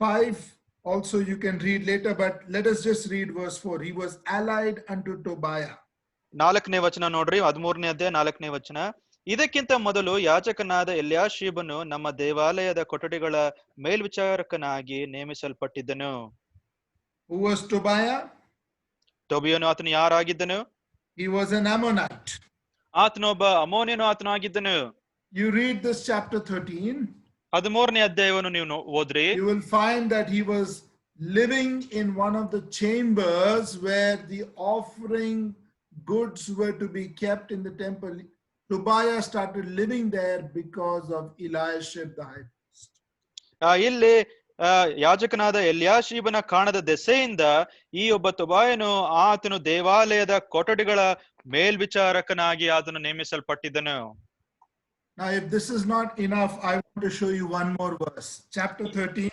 5 also you can read later, but let us just read verse 4. He was allied unto Tobiah. 4ನೇ ವಚನ ನೋಡ್ರಿ, 13ನೇ ಅಧ್ಯಾಯ 4ನೇ ವಚನ. ಇದಕ್ಕಿಂತ ಮೊದಲು ಯಾಜಕನಾದ ಎಲ್ಯಾಷೀಬನು ನಮ್ಮ ದೇವಾಲಯದ ಕೊಠಡಿಗಳ ಮೇಲ್ವಿಚಾರಕನಾಗಿ ನೇಮಿಸಲ್ಪಟ್ಟಿದ್ದನು. Who was Tobiah? ಟೋಬಿಯನು ಆತನು ಯಾರಾಗಿದ್ದನು? He was an Ammonite. ಆತನೊಬ್ಬ ಅಮೋನಿಯನು ಆತನಾಗಿದ್ದನು. You read this chapter 13. 13ನೇ ಅಧ್ಯಾಯವನ್ನು ನೀವು ಓದ್ರಿ. You will find that he was living in one of the chambers where the offering goods were to be kept in the temple. Tobiah started living there because of Eliashib the high priest. ಇಲ್ಲಿ ಯಾಜಕನಾದ ಎಲ್ಯಾಷೀಬನ ಕಾಣದ ದೆಸೆಯಿಂದ ಈ ಒಬ್ಬ ತೊಬಾಯನು ಆತನು ದೇವಾಲಯದ ಕೊಠಡಿಗಳ ಮೇಲ್ವಿಚಾರಕನಾಗಿ ಆತನು ನೇಮಿಸಲ್ಪಟ್ಟಿದ್ದನು. Now if this is not enough, I want to show you one more verse. Chapter 13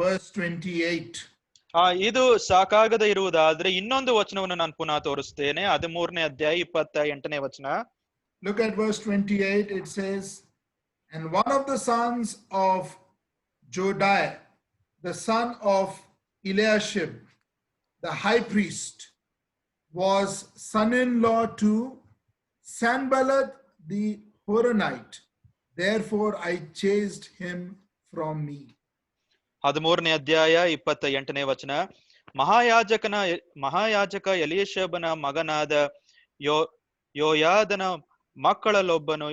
verse 28. ಇದು ಸಾಕಾಗದ ಇರುವುದಾದ್ರೆ ಇನ್ನೊಂದು ವಚನವನ್ನು ನಾನು ಪುನಃ ತೋರಿಸ್ತೇನೆ. 13ನೇ ಅಧ್ಯಾಯ 28ನೇ ವಚನ. Look at verse 28. It says, and one of the sons of Jodiah, the son of Eliashib, the high priest, was son-in-law to Sanballat the Horonite. Therefore I chased him from me. 13ನೇ ಅಧ್ಯಾಯ 28ನೇ ವಚನ. ಮಹಾಯಾಜಕ ಎಲಿಯಾಷೀಬನ ಮಗನಾದ ಯೋಯಾದನ ಮಕ್ಕಳಲ್ಲೊಬ್ಬನು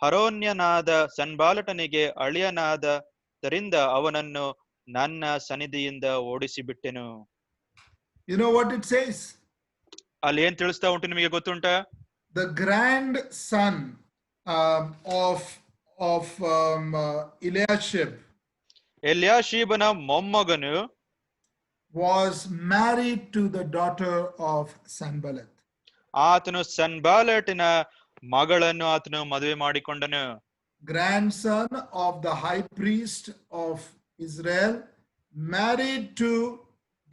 ಹರೋನ್ಯನಾದ ಸನ್ಬಾಲಟನಿಗೆ ಅಳಿಯನಾದದರಿಂದ ಅವನನ್ನು ನನ್ನ ಸನ್ನಿಧಿಯಿಂದ ಓಡಿಸಿಬಿಟ್ಟೆನು. You know what it says? ಅಲ್ಲಿ ಏನ್ ತಿಳಿಸ್ತಾ ಉಂಟು ನಿಮಗೆ ಗೊತ್ತುಂಟಾ? The grandson of Eliashib, ಎಲ್ಯಾಷೀಬನ ಮೊಮ್ಮಗನು, was married to the daughter of Sanballat. ಆತನು ಸನ್ಬಾಲಟಿನ ಮಗಳನ್ನು ಆತನು ಮದುವೆ ಮಾಡಿಕೊಂಡನು. Grandson of the high priest of Israel, married to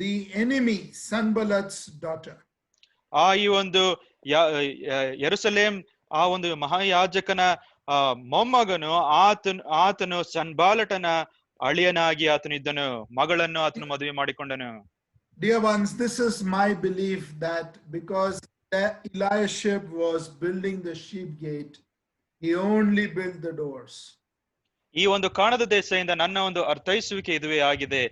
the enemy Sanballat's daughter. ಈ ಒಂದು ಯೆರೂಸಲೇಮ್ ಆ ಒಂದು ಮಹಾಯಾಜಕನ ಮೊಮ್ಮಗನು ಆತನು ಸನ್ಬಾಲಟನ ಅಳಿಯನಾಗಿ ಆತನು ಇದ್ದನು, ಮಗಳನ್ನು ಆತನು ಮದುವೆ ಮಾಡಿಕೊಂಡನು. Dear ones, this is my belief that because Eliashib was building the sheep gate, he only built the doors. ಈ ಒಂದು ಕಾಣದ ದೇಶದಿಂದ ನನ್ನ ಒಂದು ಅರ್ಥೈಸುವಿಕೆ ಇದುವೇ ಆಗಿದೆ.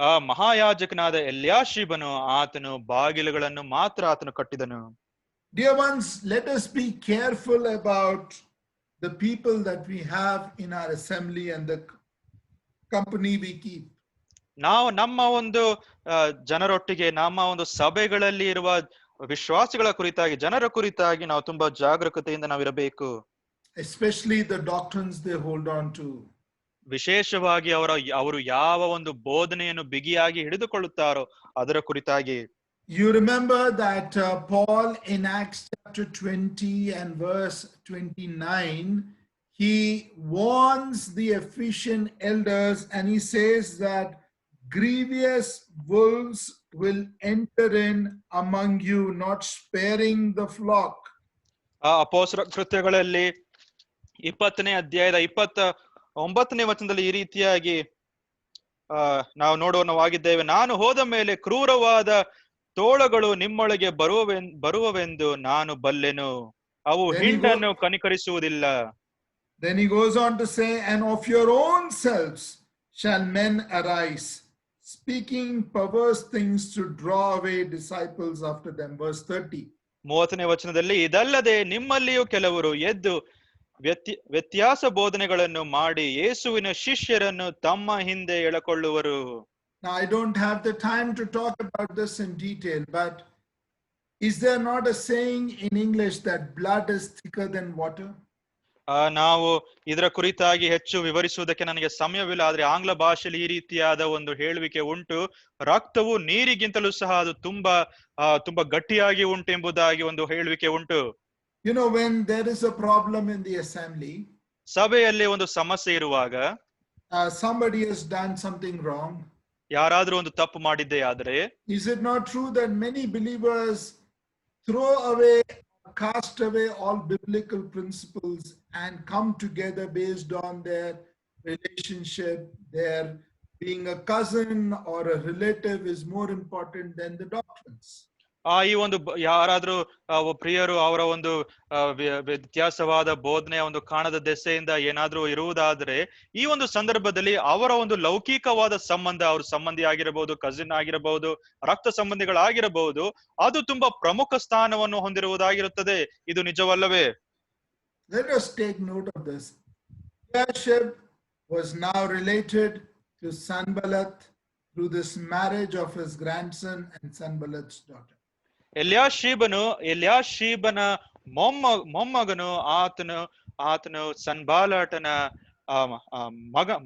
ಆ ಮಹಾಯಾಜಕನಾದ ಎಲ್ಯಾಷೀಬನು ಆತನು ಬಾಗಿಲುಗಳನ್ನು ಮಾತ್ರ ಆತನು ಕಟ್ಟಿದನು. Dear ones, let us be careful about the people that we have in our assembly and the company we keep. ನಾವು ನಮ್ಮ ಒಂದು ಜನರೊಟ್ಟಿಗೆ ನಮ್ಮ ಒಂದು ಸಭೆಗಳಲ್ಲಿ ಇರುವ ವಿಶ್ವಾಸಿಗಳ ಕುರಿತಾಗಿ ಜನರ ಕುರಿತಾಗಿ ನಾವು ತುಂಬಾ ಜಾಗರೂಕತೆಯಿಂದ ನಾವಿರಬೇಕು. Especially the doctrines they hold on to. ವಿಶೇಷವಾಗಿ ಅವರು ಯಾವ ಒಂದು ಬೋಧನೆಯನ್ನು ಬಿಗಿಯಾಗಿ ಹಿಡಿದುಕೊಳ್ಳುತ್ತಾರೋ ಅದರ ಕುರಿತಾಗಿ. You remember that Paul in Acts chapter 20 and verse 29, he warns the Ephesian elders and he says that grievous wolves will enter in among you, not sparing the flock. ಅಪೊಸ್ತಲರ ಕೃತ್ಯಗಳಲ್ಲಿ 20ನೇ ಅಧ್ಯಾಯದ 29ನೇ ವಚನದಲ್ಲಿ ಈ ರೀತಿಯಾಗಿ ನಾವು ನೋಡುವವಾಗಿದ್ದೇವೆ. ನಾನು ಹೋದ ಮೇಲೆ ಕ್ರೂರವಾದ ತೋಳಗಳು ನಿಮ್ಮೊಳಗೆ ಬರುವವೆಂದು ನಾನು ಬಲ್ಲೆನು, ಅವು ಹಿಂಡನ್ನು ಕನಿಕರಿಸುವುದಿಲ್ಲ. Then he goes on to say, and of your own selves shall men arise, speaking perverse things to draw away disciples after them. Verse 30. 30ನೇ ವಚನದಲ್ಲಿ, ಇದಲ್ಲದೆ ನಿಮ್ಮಲ್ಲಿಯೂ ಕೆಲವರು ಎದ್ದು ವ್ಯತ್ಯಾಸ ಬೋಧನೆಗಳನ್ನು ಮಾಡಿ ಯೇಸುವಿನ ಶಿಷ್ಯರನ್ನು ತಮ್ಮ ಹಿಂದೆ ಎಳೆಕೊಳ್ಳುವರು. Now, I don't have the time to talk about this in detail, but is there not a saying in English that blood is thicker than water? ನಾವು ಇದರ ಕುರಿತಾಗಿ ಹೆಚ್ಚು ವಿವರಿಸುವುದಕ್ಕೆ ನನಗೆ ಸಮಯವಿಲ್ಲ, ಆದ್ರೆ ಆಂಗ್ಲ ಭಾಷೆಯಲ್ಲಿ ಈ ರೀತಿಯಾದ ಒಂದು ಹೇಳುವಿಕೆ ಉಂಟು, ರಕ್ತವು ನೀರಿಗಿಂತಲೂ ಸಹ ಅದು ತುಂಬಾ ಗಟ್ಟಿಯಾಗಿ ಉಂಟು ಎಂಬುದಾಗಿ ಒಂದು ಹೇಳುವಿಕೆ ಉಂಟು. You know, when there is a problem in the assembly, ಸಭೆಯಲ್ಲಿ ಒಂದು ಸಮಸ್ಯೆ ಇರುವಾಗ, somebody has done something wrong, ಯಾರಾದ್ರೂ ಒಂದು ತಪ್ಪು ಮಾಡಿದ್ದೇ ಆದ್ರೆ, is it not true that many believers throw away, cast away all biblical principles and come together based on their relationship, their being a cousin or a relative is more important than the doctrines? ಈ ಒಂದು ಯಾರಾದ್ರೂ ಪ್ರಿಯರು ಅವರ ಒಂದು ವ್ಯತ್ಯಾಸವಾದ ಬೋಧನೆಯ ಒಂದು ಕಾಣದ ದೆಸೆಯಿಂದ ಏನಾದ್ರೂ ಇರುವುದಾದ್ರೆ, ಈ ಒಂದು ಸಂದರ್ಭದಲ್ಲಿ ಅವರ ಒಂದು ಲೌಕಿಕವಾದ ಸಂಬಂಧ, ಅವ್ರ ಸಂಬಂಧಿ ಆಗಿರಬಹುದು, ಕಸಿನ್ ಆಗಿರಬಹುದು, ರಕ್ತ ಸಂಬಂಧಿಗಳಾಗಿರಬಹುದು, ಅದು ತುಂಬಾ ಪ್ರಮುಖ ಸ್ಥಾನವನ್ನು ಹೊಂದಿರುವುದಾಗಿರುತ್ತದೆ. ಇದು ನಿಜವಲ್ಲವೇ? Let us take note of this. Eliashib was now related to Sanballat through this marriage of his grandson and Sanballat's daughter. ಎಲ್ಯಾಷೀಬನ ಮೊಮ್ಮಗನು ಆತನು ಸನ್ಬಾಲಟನ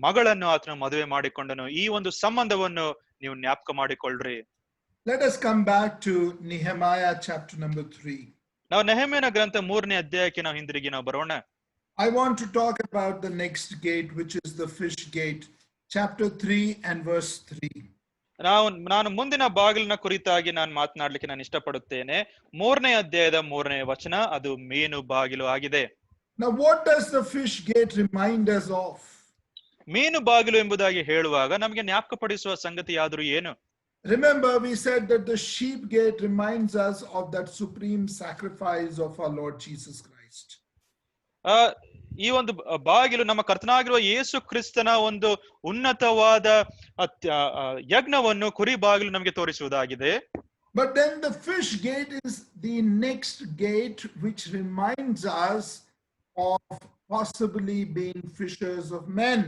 ಮಗಳನ್ನು ಆತನು ಮದುವೆ ಮಾಡಿಕೊಂಡನು. ಈ ಒಂದು ಸಂಬಂಧವನ್ನು ನೀವು ಜ್ಞಾಪಕ ಮಾಡಿಕೊಳ್ಳ್ರಿ. Let us come back to Nehemiah chapter number 3. ನಾವು ನೆಹೆಮೀಯನ ಗ್ರಂಥ 3ನೇ ಅಧ್ಯಾಯಕ್ಕೆ ನಾವು ಹಿಂದಿರುಗಿ ನಾವು ಬರೋಣ. I want to talk about the next gate, which is the fish gate, chapter 3 and verse 3. ನಾನು ಮುಂದಿನ ಬಾಗಿಲಿನ ಕುರಿತಾಗಿ ನಾನು ಮಾತನಾಡ್ಲಿಕ್ಕೆ ನಾನು ಇಷ್ಟಪಡುತ್ತೇನೆ. 3ನೇ ಅಧ್ಯಾಯದ 3ನೇ ವಚನ, ಅದು ಮೀನು ಬಾಗಿಲು ಆಗಿದೆ. Now, what does the fish gate remind us of? ಮೀನು ಬಾಗಿಲು ಎಂಬುದಾಗಿ ಹೇಳುವಾಗ ನಮಗೆ ಜ್ಞಾಪಕಪಡಿಸುವ ಸಂಗತಿ ಯಾವುದು ಏನು? Remember, we said that the sheep gate reminds us of that supreme sacrifice of our Lord Jesus Christ. ಈ ಒಂದು ಬಾಗಿಲು ನಮ್ಮ ಕರ್ತನಾಗಿರುವ ಯೇಸು ಕ್ರಿಸ್ತನ ಒಂದು ಉನ್ನತವಾದ ಯಜ್ಞವನ್ನು ಕುರಿ ಬಾಗಿಲು ನಮಗೆ ತೋರಿಸುವುದಾಗಿದೆ. But then the fish gate is the next gate which reminds us of possibly being fishers of men.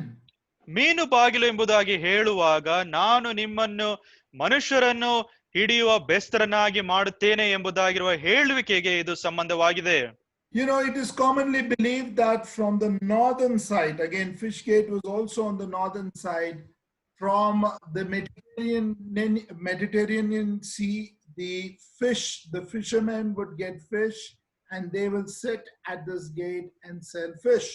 ಮೀನು ಬಾಗಿಲು ಎಂಬುದಾಗಿ ಹೇಳುವಾಗ ನಾನು ನಿಮ್ಮನ್ನು ಮನುಷ್ಯರನ್ನು ಹಿಡಿಯುವ ಬೆಸ್ತರನ್ನಾಗಿ ಮಾಡುತ್ತೇನೆ ಎಂಬುದಾಗಿರುವ ಹೇಳುವಿಕೆಗೆ ಇದು ಸಂಬಂಧವಾಗಿದೆ. You know, it is commonly believed that from the northern side, again, fish gate was also on the northern side, from the Mediterranean Sea, the fishermen would get fish and they will sit at this gate and sell fish.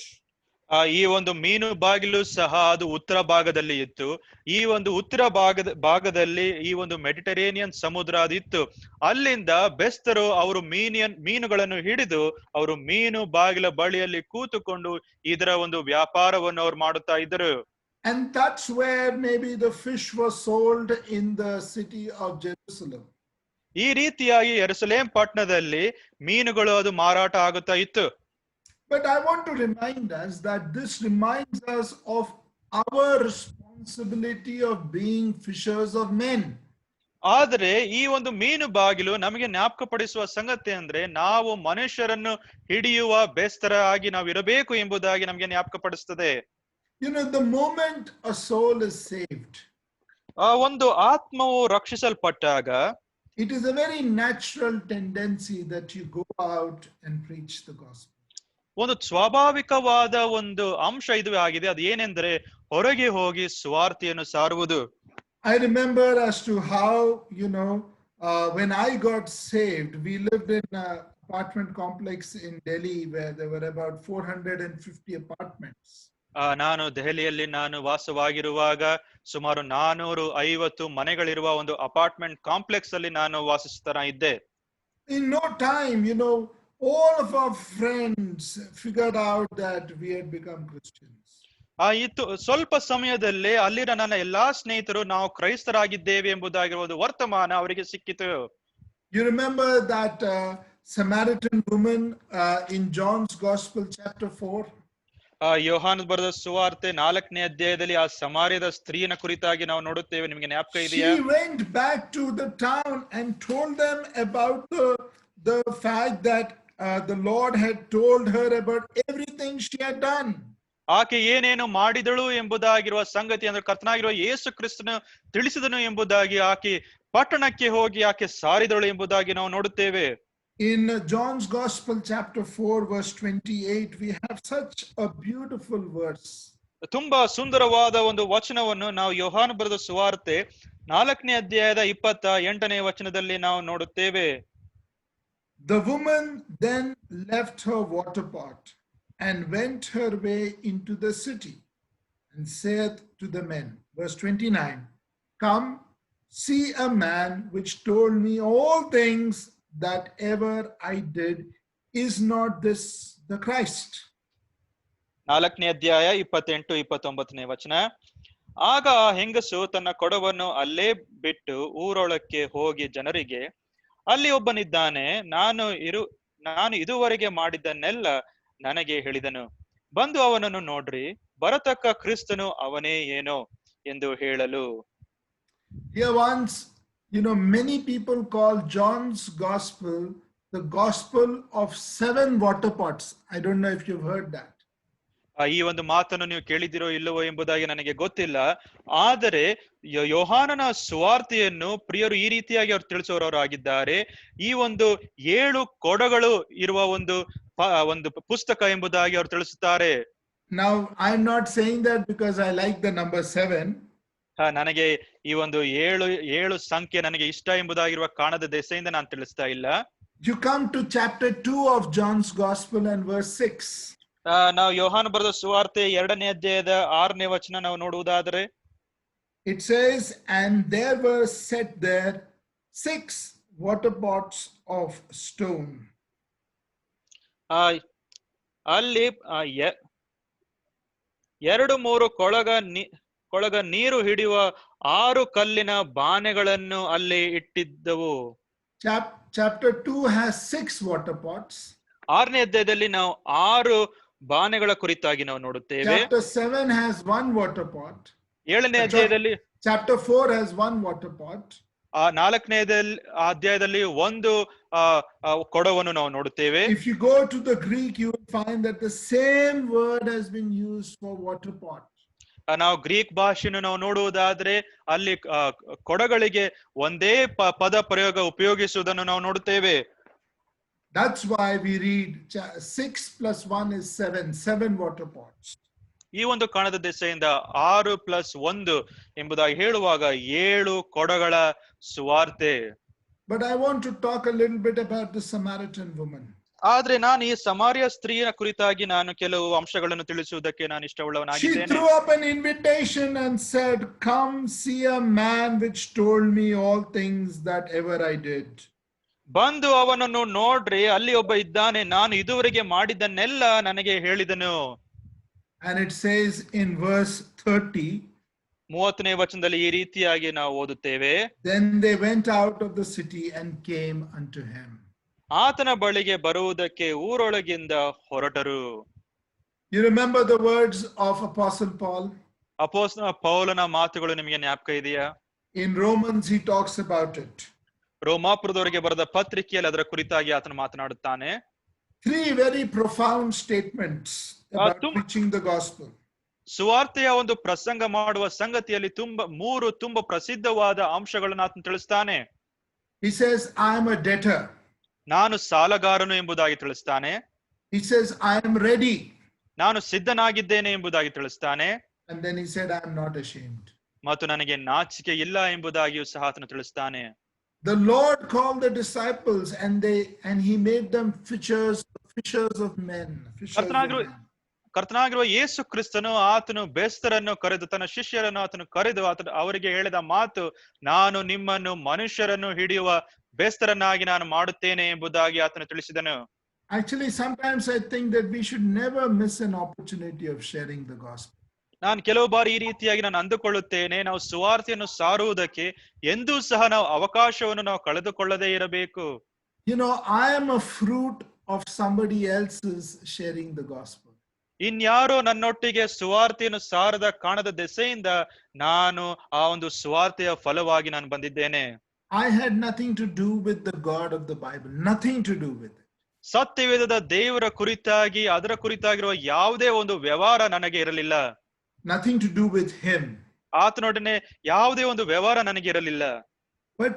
ಈ ಒಂದು ಮೀನು ಬಾಗಿಲು ಸಹ ಅದು ಉತ್ತರ ಭಾಗದಲ್ಲಿ ಇತ್ತು. ಈ ಒಂದು ಉತ್ತರ ಭಾಗದಲ್ಲಿ ಈ ಒಂದು ಮೆಡಿಟರೇನಿಯನ್ ಸಮುದ್ರ ಅದಿತ್ತು. ಅಲ್ಲಿಂದ ಬೆಸ್ತರು ಅವರು ಮೀನುಗಳನ್ನು ಹಿಡಿದು ಅವರು ಮೀನು ಬಾಗಿಲ ಬಳಿಯಲ್ಲಿ ಕೂತುಕೊಂಡು ಇದರ ಒಂದು ವ್ಯಾಪಾರವನ್ನು ಅವರು ಮಾಡುತ್ತಾ ಇದ್ದರು. And that's where maybe the fish was sold in the city of Jerusalem. ಈ ರೀತಿಯಾಗಿ ಯೆರೂಸಲೇಮ್ ಪಟ್ಟಣದಲ್ಲಿ ಮೀನುಗಳು ಅದು ಮಾರಾಟ ಆಗುತ್ತಾ ಇತ್ತು. But I want to remind us that this reminds us of our responsibility of being fishers of men. ಆದರೆ ಈ ಒಂದು ಮೀನು ಬಾಗಿಲು ನಮಗೆ ಜ್ಞಾಪಕಪಡಿಸುವ ಸಂಗತಿ ಅಂದ್ರೆ ನಾವು ಮನುಷ್ಯರನ್ನು ಹಿಡಿಯುವ ಬೇಸ್ತರ ಆಗಿ ನಾವು ಇರಬೇಕು ಎಂಬುದಾಗಿ ನಮಗೆ ಜ್ಞಾಪಕಪಡಿಸುತ್ತದೆ. You know, the moment a soul is saved, ಒಂದು ಆತ್ಮವು ರಕ್ಷಿಸಲ್ಪಟ್ಟಾಗ it is a very natural tendency that you go out and preach the gospel. ಒಂದು ಸ್ವಾಭಾವಿಕವಾದ ಒಂದು ಅಂಶ ಇದು ಆಗಿದೆ. ಅದು ಏನೆಂದರೆ ಹೊರಗೆ ಹೋಗಿ ಸುವಾರ್ತೆಯನ್ನು ಸಾರುವುದು. I remember as to how, you know, when I got saved, we lived in an apartment complex in Delhi where there were about 450 apartments. ನಾನು ದೆಹಲಿಯಲ್ಲಿ ನಾನು ವಾಸವಾಗಿರುವಾಗ ಸುಮಾರು 450 ಮನೆಗಳಿರುವ ಒಂದು ಅಪಾರ್ಟ್ಮೆಂಟ್ ಕಾಂಪ್ಲೆಕ್ಸ್ ಅಲ್ಲಿ ನಾನು ವಾಸಿಸ್ತಾ ಇದ್ದೆ. In no time, you know, all of our friends figured out that we had become Christians. ಇತ್ತು ಸ್ವಲ್ಪ ಸಮಯದಲ್ಲಿ ಅಲ್ಲಿನ ನನ್ನ ಎಲ್ಲಾ ಸ್ನೇಹಿತರು ನಾವು ಕ್ರೈಸ್ತರಾಗಿದ್ದೇವೆ ಎಂಬುದಾಗಿರುವ ವರ್ತಮಾನ ಅವರಿಗೆ ಸಿಕ್ಕಿತು. You remember that Samaritan woman in John's Gospel chapter 4? ಯೋಹಾನ ಬರೆದ ಸುವಾರ್ತೆ 4ನೇ ಅಧ್ಯಾಯದಲ್ಲಿ ಆ ಸಮಾರ್ಯದ ಸ್ತ್ರೀನ ಕುರಿತಾಗಿ ನಾವು ನೋಡುತ್ತೇವೆ. ನಿಮಗೆ ಜ್ಞಾಪಕ ಇದೆಯಾ? She went back to the town and told them about the fact that the Lord had told her about everything she had done. ಆಕೆ ಏನೇನು ಮಾಡಿದಳು ಎಂಬುದಾಗಿರುವ ಸಂಗತಿ ಅಂದ್ರೆ ಕರ್ತನಾಗಿರುವ ಯೇಸು ಕ್ರಿಸ್ತನು ತಿಳಿಸಿದನು ಎಂಬುದಾಗಿ ಆಕೆ ಪಟ್ಟಣಕ್ಕೆ ಹೋಗಿ ಆಕೆ ಸಾರಿದಳು ಎಂಬುದಾಗಿ ನಾವು ನೋಡುತ್ತೇವೆ. In John's Gospel chapter 4 verse 28 we have such a beautiful verse. ತುಂಬಾ ಸುಂದರವಾದ ಒಂದು ವಚನವನ್ನು ನಾವು ಯೋಹಾನ ಬರೆದ ಸುವಾರ್ತೆ 4ನೇ ಅಧ್ಯಾಯದ 28ನೇ ವಚನದಲ್ಲಿ ನಾವು ನೋಡುತ್ತೇವೆ. The woman then left her water pot and went her way into the city and saith to the men, verse 29, come, see a man which told me all things that ever I did. Is not this the Christ? 4ನೇ ಅಧ್ಯಾಯ 28-29ನೇ ವಚನ. ಆಗ ಆ ಹೆಂಗಸು ತನ್ನ ಕೊಡವನ್ನು ಅಲ್ಲೇ ಬಿಟ್ಟು ಊರೊಳಕ್ಕೆ ಹೋಗಿ ಜನರಿಗೆ, ಅಲ್ಲಿ ಒಬ್ಬನಿದ್ದಾನೆ, ನಾನು ಇದುವರೆಗೆ ಮಾಡಿದ್ದನ್ನೆಲ್ಲ ನನಗೆ ಹೇಳಿದನು, ಬಂದು ಅವನನ್ನು ನೋಡ್ರಿ, ಬರತಕ್ಕ ಕ್ರಿಸ್ತನು ಅವನೇ ಏನೋ ಎಂದು ಹೇಳಲು. Here once, you know, many people call John's Gospel the Gospel of 7 water pots. I don't know if you've heard that. ಈ ಒಂದು ಮಾತನ್ನು ನೀವು ಕೇಳಿದಿರೋ ಇಲ್ಲವೋ ಎಂಬುದಾಗಿ ನನಗೆ ಗೊತ್ತಿಲ್ಲ. ಆದರೆ ಯೋಹಾನನ ಸುವಾರ್ತೆಯನ್ನು ಪ್ರಿಯರು ಈ ರೀತಿಯಾಗಿ ಅವರು ತಿಳಿಸುವವರು ಆಗಿದ್ದಾರೆ. ಈ ಒಂದು 7 ಕೊಡಗಳು ಇರುವ ಒಂದು ಪುಸ್ತಕ ಎಂಬುದಾಗಿ ಅವರು ತಿಳಿಸುತ್ತಾರೆ. Now, I'm not saying that because I like the number 7. ನನಗೆ ಈ ಒಂದು 7 ಸಂಖ್ಯೆ ನನಗೆ ಇಷ್ಟ ಎಂಬುದಾಗಿರುವ ಕಾರಣದ ದೆಸೆಯಿಂದ ನಾನು ತಿಳಿಸ್ತಾ ಇಲ್ಲ. You come to chapter 2 of John's Gospel and verse 6. ನಾವು ಯೋಹಾನ ಬರೆದ ಸುವಾರ್ತೆ 2ನೇ ಅಧ್ಯಾಯದ 6ನೇ ವಚನ ನಾವು ನೋಡುವುದಾದರೆ, it says, and there were set there 6 water pots of stone. ಅಲ್ಲಿ 2-3 ಕೊಳಗ ನೀರು ಹಿಡಿಯುವ 6 ಕಲ್ಲಿನ ಬಾನೆಗಳನ್ನು ಅಲ್ಲಿ ಇಟ್ಟಿದ್ದವು. Chapter 2 has 6 water pots. 6ನೇ ಅಧ್ಯಾಯದಲ್ಲಿ ನಾವು 6 ಬಾನೆಗಳ ಕುರಿತಾಗಿ ನಾವು ನೋಡುತ್ತೇವೆ. Chapter 7 has 1 water pot. 7ನೇ ಅಧ್ಯಾಯದಲ್ಲಿ Chapter 4 has 1 water pot. 4ನೇ ಅಧ್ಯಾಯದಲ್ಲಿ 1 ಕೊಡವನ್ನು ನಾವು ನೋಡುತ್ತೇವೆ. If you go to the Greek, you will find that the same word has been used for water pot. ನಾವು ಗ್ರೀಕ್ ಭಾಷೆಯನ್ನು ನಾವು ನೋಡುವುದಾದ್ರೆ ಅಲ್ಲಿ ಕೊಡಗಳಿಗೆ ಒಂದೇ ಪದ ಪ್ರಯೋಗ ಉಪಯೋಗಿಸುವುದನ್ನು ನಾವು ನೋಡುತ್ತೇವೆ. That's why we read 6 plus 1 is 7 water pots. ಈ ಒಂದು ಕಾರಣದ ದೆಸೆಯಿಂದ 6 + 1 ಎಂಬುದಾಗಿ ಹೇಳುವಾಗ 7 ಕೊಡಗಳ ಸುವಾರ್ತೆ. But I want to talk a little bit about the Samaritan woman. ಆದ್ರೆ ನಾನು ಈ ಸಮಾರ್ಯ ಸ್ತ್ರೀಯ ಕುರಿತಾಗಿ ನಾನು ಕೆಲವು ಅಂಶಗಳನ್ನು ತಿಳಿಸುವುದಕ್ಕೆ ನಾನು She ಇಷ್ಟವುಳ್ಳವನಾಗಿದ್ದೇನೆ. threw up an invitation and said, "Come see a man which told me all things that ever I did." ಬಂದು ಅವನನ್ನು ನೋಡ್ರಿ, ಅಲ್ಲಿ ಒಬ್ಬ ಇದ್ದಾನೆ, ನಾನು ಇದುವರೆಗೆ ಮಾಡಿದ್ದನ್ನೆಲ್ಲ ನನಗೆ ಹೇಳಿದನು. And it says in verse 30, 30ನೇ ವಚನದಲ್ಲಿ ಈ ರೀತಿಯಾಗಿ ನಾವು ಓದುತ್ತೇವೆ. then they went out of the city and came unto him. ಆತನ ಬಳಿಗೆ ಬರುವುದಕ್ಕೆ ಊರೊಳಗಿಂದ ಹೊರಟರು. You remember the words of Apostle Paul? ಅಪೊಸ್ತಲ ಪೌಲನ ಮಾತುಗಳು ನಿಮಗೆ ಜ್ಞಾಪಕ ಇದೆಯಾ? In Romans, he talks about it. ರೋಮಾಪುರದವರಿಗೆ ಬರೆದ ಪತ್ರಿಕೆಯಲ್ಲಿ ಅದರ ಕುರಿತಾಗಿ ಆತನು ಮಾತನಾಡುತ್ತಾನೆ. 3 very profound statements about preaching the gospel. ಸುವಾರ್ತೆಯ ಒಂದು ಪ್ರಸಂಗ ಮಾಡುವ ಸಂಗತಿಯಲ್ಲಿ ಮೂರು ತುಂಬಾ ಪ್ರಸಿದ್ಧವಾದ ಅಂಶಗಳನ್ನು ಆತನು ತಿಳಿಸ್ತಾನೆ. He says, I am a debtor. ನಾನು ಸಾಲಗಾರನು ಎಂಬುದಾಗಿ ತಿಳಿಸ್ತಾನೆ. He says, I am ready. ನಾನು ಸಿದ್ಧನಾಗಿದ್ದೇನೆ ಎಂಬುದಾಗಿ ತಿಳಿಸ್ತಾನೆ. And then he said, I am not ashamed. ಮತ್ತು ನನಗೆ ನಾಚಿಕೆ ಇಲ್ಲ ಎಂಬುದಾಗಿಯೂ ಸಹ ಆತನು ತಿಳಿಸ್ತಾನೆ. The Lord called the disciples and he made them fishers of men. ಕರ್ತನಾಗಿರುವ ಯೇಸು ಕ್ರಿಸ್ತನು ಆತನು ಬೆಸ್ತರನ್ನು ಕರೆದು ತನ್ನ ಶಿಷ್ಯರನ್ನು ಆತನು ಕರೆದು ಅವರಿಗೆ ಹೇಳಿದ ಮಾತು, ನಾನು ನಿಮ್ಮನ್ನು ಮನುಷ್ಯರನ್ನು ಹಿಡಿಯುವ ಬೆಸ್ತರನ್ನಾಗಿ ನಾನು ಮಾಡುತ್ತೇನೆ ಎಂಬುದಾಗಿ ಆತನು ತಿಳಿಸಿದನು. Actually, sometimes I think that we should never miss an opportunity of sharing the gospel. ನಾನು ಕೆಲವು ಬಾರಿ ಈ ರೀತಿಯಾಗಿ ನಾನು ಅಂದುಕೊಳ್ಳುತ್ತೇನೆ, ನಾವು ಸುವಾರ್ತೆಯನ್ನು ಸಾರುವುದಕ್ಕೆ ಎಂದೂ ಸಹ ನಾವು ಅವಕಾಶವನ್ನು ನಾವು ಕಳೆದುಕೊಳ್ಳದೇ ಇರಬೇಕು. You know, I am a fruit of somebody else's sharing the gospel. ಇನ್ಯಾರೋ ನನ್ನೊಟ್ಟಿಗೆ ಸುವಾರ್ತೆಯನ್ನು ಸಾರದ ಕಾಣದ ದೆಸೆಯಿಂದ ನಾನು ಆ ಒಂದು ಸುವಾರ್ತೆಯ ಫಲವಾಗಿ ನಾನು ಬಂದಿದ್ದೇನೆ. I had nothing to do with the God of the Bible, nothing to do with it. ಸತ್ಯವೇದದ ದೇವರ ಕುರಿತಾಗಿ ಅದರ ಕುರಿತಾಗಿರುವ ಯಾವುದೇ ಒಂದು ವ್ಯವಹಾರ ನನಗೆ ಇರಲಿಲ್ಲ. Nothing to do with him. ಆತನೊಡನೆ ಯಾವುದೇ ಒಂದು ವ್ಯವಹಾರ ನನಗೆ ಇರಲಿಲ್ಲ. But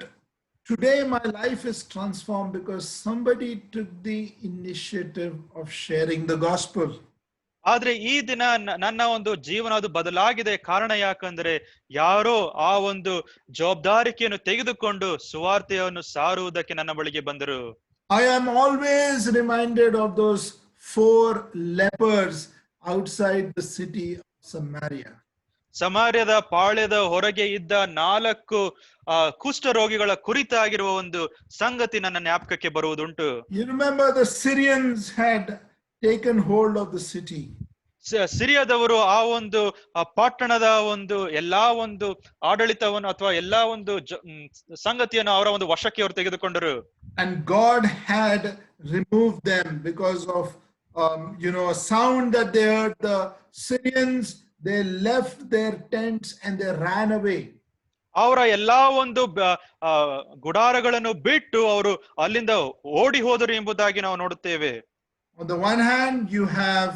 today my life is transformed because somebody took the initiative of sharing the gospel. ಆದ್ರೆ ಈ ದಿನ ನನ್ನ ಒಂದು ಜೀವನ ಅದು ಬದಲಾಗಿದೆ. ಕಾರಣ ಯಾಕಂದ್ರೆ ಯಾರೋ ಆ ಒಂದು ಜವಾಬ್ದಾರಿಕೆಯನ್ನು ತೆಗೆದುಕೊಂಡು ಸುವಾರ್ತೆಯನ್ನು ಸಾರುವುದಕ್ಕೆ ನನ್ನ ಬಳಿಗೆ ಬಂದರು. I am always reminded of those 4 lepers outside the city of Samaria. ಸಮಾರ್ಯದ ಪಾಳ್ಯದ ಹೊರಗೆ ಇದ್ದ 4 ಕುಷ್ಠರೋಗಿಗಳ ಕುರಿತಾಗಿರುವ ಒಂದು ಸಂಗತಿ ನನ್ನ ಜ್ಞಾಪಕಕ್ಕೆ ಬರುವುದುಂಟು. You remember the Syrians had taken hold of the city. ಸಿರಿಯಾದವರು ಆ ಒಂದು ಪಟ್ಟಣದ ಒಂದು ಎಲ್ಲಾ ಒಂದು ಆಡಳಿತವನ್ನು ಅಥವಾ ಎಲ್ಲಾ ಒಂದು ಸಂಗತಿಯನ್ನು ಅವರ ಒಂದು ವಶಕ್ಕೆ ಅವರು ತೆಗೆದುಕೊಂಡರು. And God had removed them because of a sound that they heard. The Syrians, they left their tents and they ran away. ಅವರ ಎಲ್ಲಾ ಒಂದು ಗುಡಾರಗಳನ್ನು ಬಿಟ್ಟು ಅವರು ಅಲ್ಲಿಂದ ಓಡಿ ಹೋದರು ಎಂಬುದಾಗಿ ನಾವು ನೋಡುತ್ತೇವೆ. On the one hand, you have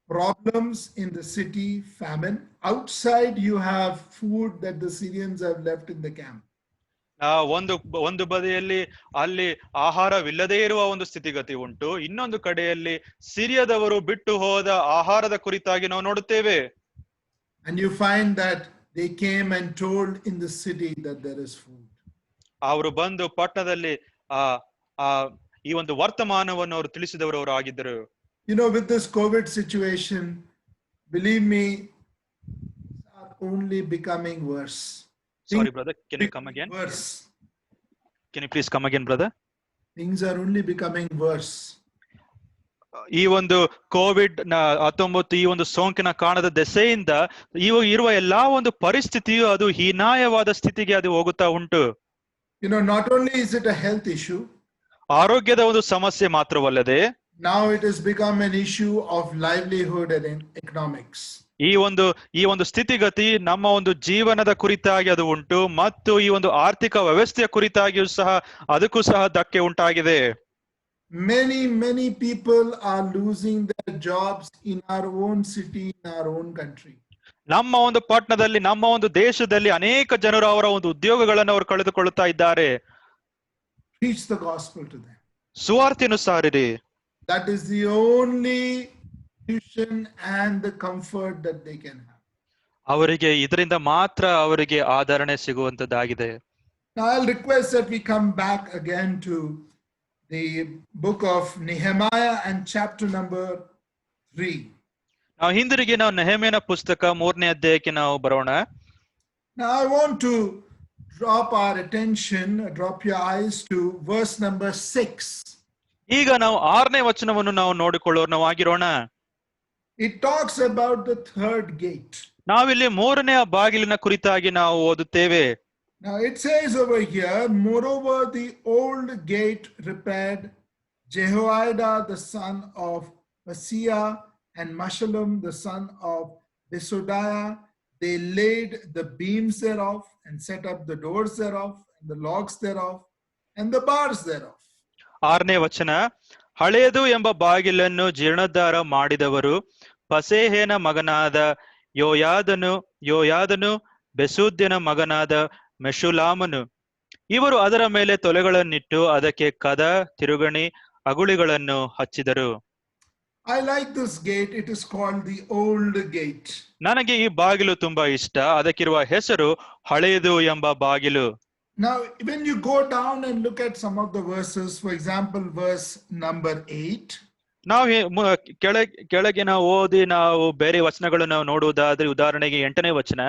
problems in the city, famine. Outside, you have food that the Syrians have left in the camp. ಒಂದು ಬದಿಯಲ್ಲಿ ಅಲ್ಲಿ ಆಹಾರವಿಲ್ಲದೇ ಇರುವ ಒಂದು ಸ್ಥಿತಿಗತಿ ಉಂಟು. ಇನ್ನೊಂದು ಕಡೆಯಲ್ಲಿ ಸಿರಿಯಾದವರು ಬಿಟ್ಟು ಹೋದ ಆಹಾರದ ಕುರಿತಾಗಿ ನಾವು ನೋಡುತ್ತೇವೆ. And you find that they came and told in the city that there is food. ಅವರು ಬಂದು ಪಟ್ಟಣದಲ್ಲಿ ಈ ಒಂದು ವರ್ತಮಾನವನ್ನು ಅವರು ತಿಳಿಸಿದವರು ಅವರು ಆಗಿದ್ದರು. You know, with this COVID situation, believe me, things are only becoming worse. Sorry, brother. Can you come again? Worse. Can you please come again, brother? Things are only becoming worse. ಈ ಒಂದು COVID-19 ಈ ಒಂದು ಸೋಂಕಿನ ಕಾರಣದ ದೆಸೆಯಿಂದ ಇರುವ ಎಲ್ಲಾ ಒಂದು ಪರಿಸ್ಥಿತಿಯು ಅದು ಹೀನಾಯವಾದ ಸ್ಥಿತಿಗೆ ಅದು ಹೋಗುತ್ತಾ ಉಂಟು. You know, not only is it a health issue, ಆರೋಗ್ಯದ ಒಂದು ಸಮಸ್ಯೆ ಮಾತ್ರವಲ್ಲದೆ now it has become an issue of livelihood and economics. ಈ ಒಂದು ಸ್ಥಿತಿಗತಿ ನಮ್ಮ ಒಂದು ಜೀವನದ ಕುರಿತಾಗಿ ಅದು ಉಂಟು ಮತ್ತು ಈ ಒಂದು ಆರ್ಥಿಕ ವ್ಯವಸ್ಥೆಯ ಕುರಿತಾಗಿಯೂ ಸಹ ಅದಕ್ಕೂ ಸಹ ಧಕ್ಕೆ ಉಂಟಾಗಿದೆ. Many people are losing their jobs in our own city, in our own country. ನಮ್ಮ ಒಂದು ಪಟ್ಟಣದಲ್ಲಿ ನಮ್ಮ ಒಂದು ದೇಶದಲ್ಲಿ ಅನೇಕ ಜನರು ಅವರ ಒಂದು ಉದ್ಯೋಗಗಳನ್ನು ಅವರು ಕಳೆದುಕೊಳ್ಳುತ್ತಾ ಇದ್ದಾರೆ. Preach the gospel to them. ಸುವಾರ್ತೆಯನ್ನು ಸಾರಿರಿ. That is the only solution and the comfort that they can have. ಅವರಿಗೆ ಇದರಿಂದ ಮಾತ್ರ ಅವರಿಗೆ ಆದರಣೆ ಸಿಗುವಂತದ್ದಾಗಿದೆ. Now I'll request that we come back again to the book of Nehemiah and chapter number 3. ನಾವು ಹಿಂದಿರುಗಿ ನಾವು ನೆಹೆಮೀಯನ ಪುಸ್ತಕ 3ನೇ ಅಧ್ಯಾಯಕ್ಕೆ ನಾವು ಬರೋಣ. Now I want to drop your eyes to verse number 6. ಈಗ ನಾವು 6ನೇ ವಚನವನ್ನು ನಾವು ನೋಡಿಕೊಳ್ಳೋಣವಾಗಿರೋಣ. It talks about the third gate. ನಾವಿಲ್ಲಿ 3ನೇ ಬಾಗಿಲಿನ ಕುರಿತಾಗಿ ನಾವು ಓದುತ್ತೇವೆ. Now it says over here, moreover the old gate repaired, Jehoiada the son of Paseah and Meshullam the son of Besodiah, they laid the beams thereof and set up the doors thereof and the logs thereof and the bars thereof. 6ನೇ ವಚನ, ಹಳೆಯದು ಎಂಬ ಬಾಗಿಲನ್ನು ಜೀರ್ಣೋದ್ಧಾರ ಮಾಡಿದವರು ಪಸೇಹೇನ ಮಗನಾದ ಯೋಯಾದನು ಬೆಸೂದ್ಯನ ಮಗನಾದ ಮೆಷುಲಾಮನು. ಇವರು ಅದರ ಮೇಲೆ ತೊಲೆಗಳನ್ನಿಟ್ಟು ಅದಕ್ಕೆ ಕದ, ತಿರುಗಣಿ, ಅಗುಳಿಗಳನ್ನು ಹಚ್ಚಿದರು. I like this gate. It is called the old gate. ನನಗೆ ಈ ಬಾಗಿಲು ತುಂಬಾ ಇಷ್ಟ. ಅದಕ್ಕಿರುವ ಹೆಸರು ಹಳೆಯದು ಎಂಬ ಬಾಗಿಲು. Now, when you go down and look at some of the verses, for example, verse number 8. ನಾವು ಕೆಳಗೆ ನಾವು ಓದಿ ನಾವು ಬೇರೆ ವಚನಗಳನ್ನು ನಾವು ನೋಡುವುದಾದ್ರೆ, ಉದಾಹರಣೆಗೆ 8ನೇ ವಚನ.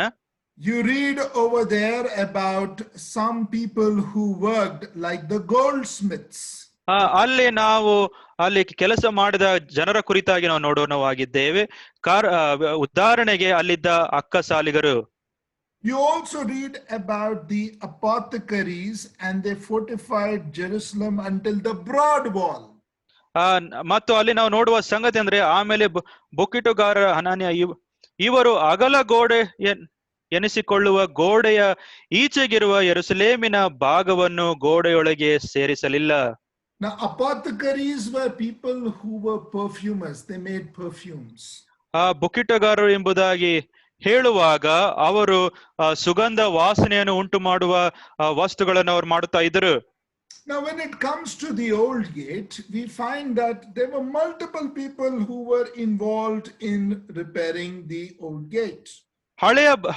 You read over there about some people who worked like the goldsmiths. ಅಲ್ಲಿ ನಾವು ಅಲ್ಲಿ ಕೆಲಸ ಮಾಡಿದ ಜನರ ಕುರಿತಾಗಿ ನಾವು ನೋಡೋಣವಾಗಿದ್ದೇವೆ. ಉದಾಹರಣೆಗೆ ಅಲ್ಲಿದ್ದ ಅಕ್ಕಸಾಲಿಗರು. You also read about the apothecaries and they fortified Jerusalem until the broad wall. ಮತ್ತು ಅಲ್ಲಿ ನಾವು ನೋಡುವ ಸಂಗತಿ ಅಂದ್ರೆ, ಆಮೇಲೆ ಬೊಕ್ಕಿಟುಗಾರ ಹನಾನ್ಯ ಇವರು ಅಗಲ ಗೋಡೆ ಎನಿಸಿಕೊಳ್ಳುವ ಗೋಡೆಯ ಈಚೆಗಿರುವ ಯೆರೂಸಲೇಮಿನ ಭಾಗವನ್ನು ಗೋಡೆಯೊಳಗೆ ಸೇರಿಸಲಿಲ್ಲ. Now, apothecaries were people who were perfumers. They made perfumes. ಬುಕ್ಕಿಟಗಾರರು ಎಂಬುದಾಗಿ ಹೇಳುವಾಗ ಅವರು ಸುಗಂಧ ವಾಸನೆಯನ್ನು ಉಂಟು ಮಾಡುವ ವಸ್ತುಗಳನ್ನು ಅವರು ಮಾಡುತ್ತಾ ಇದ್ದರು. Now, when it comes to the old gate, we find that there were multiple people who were involved in repairing the old gate.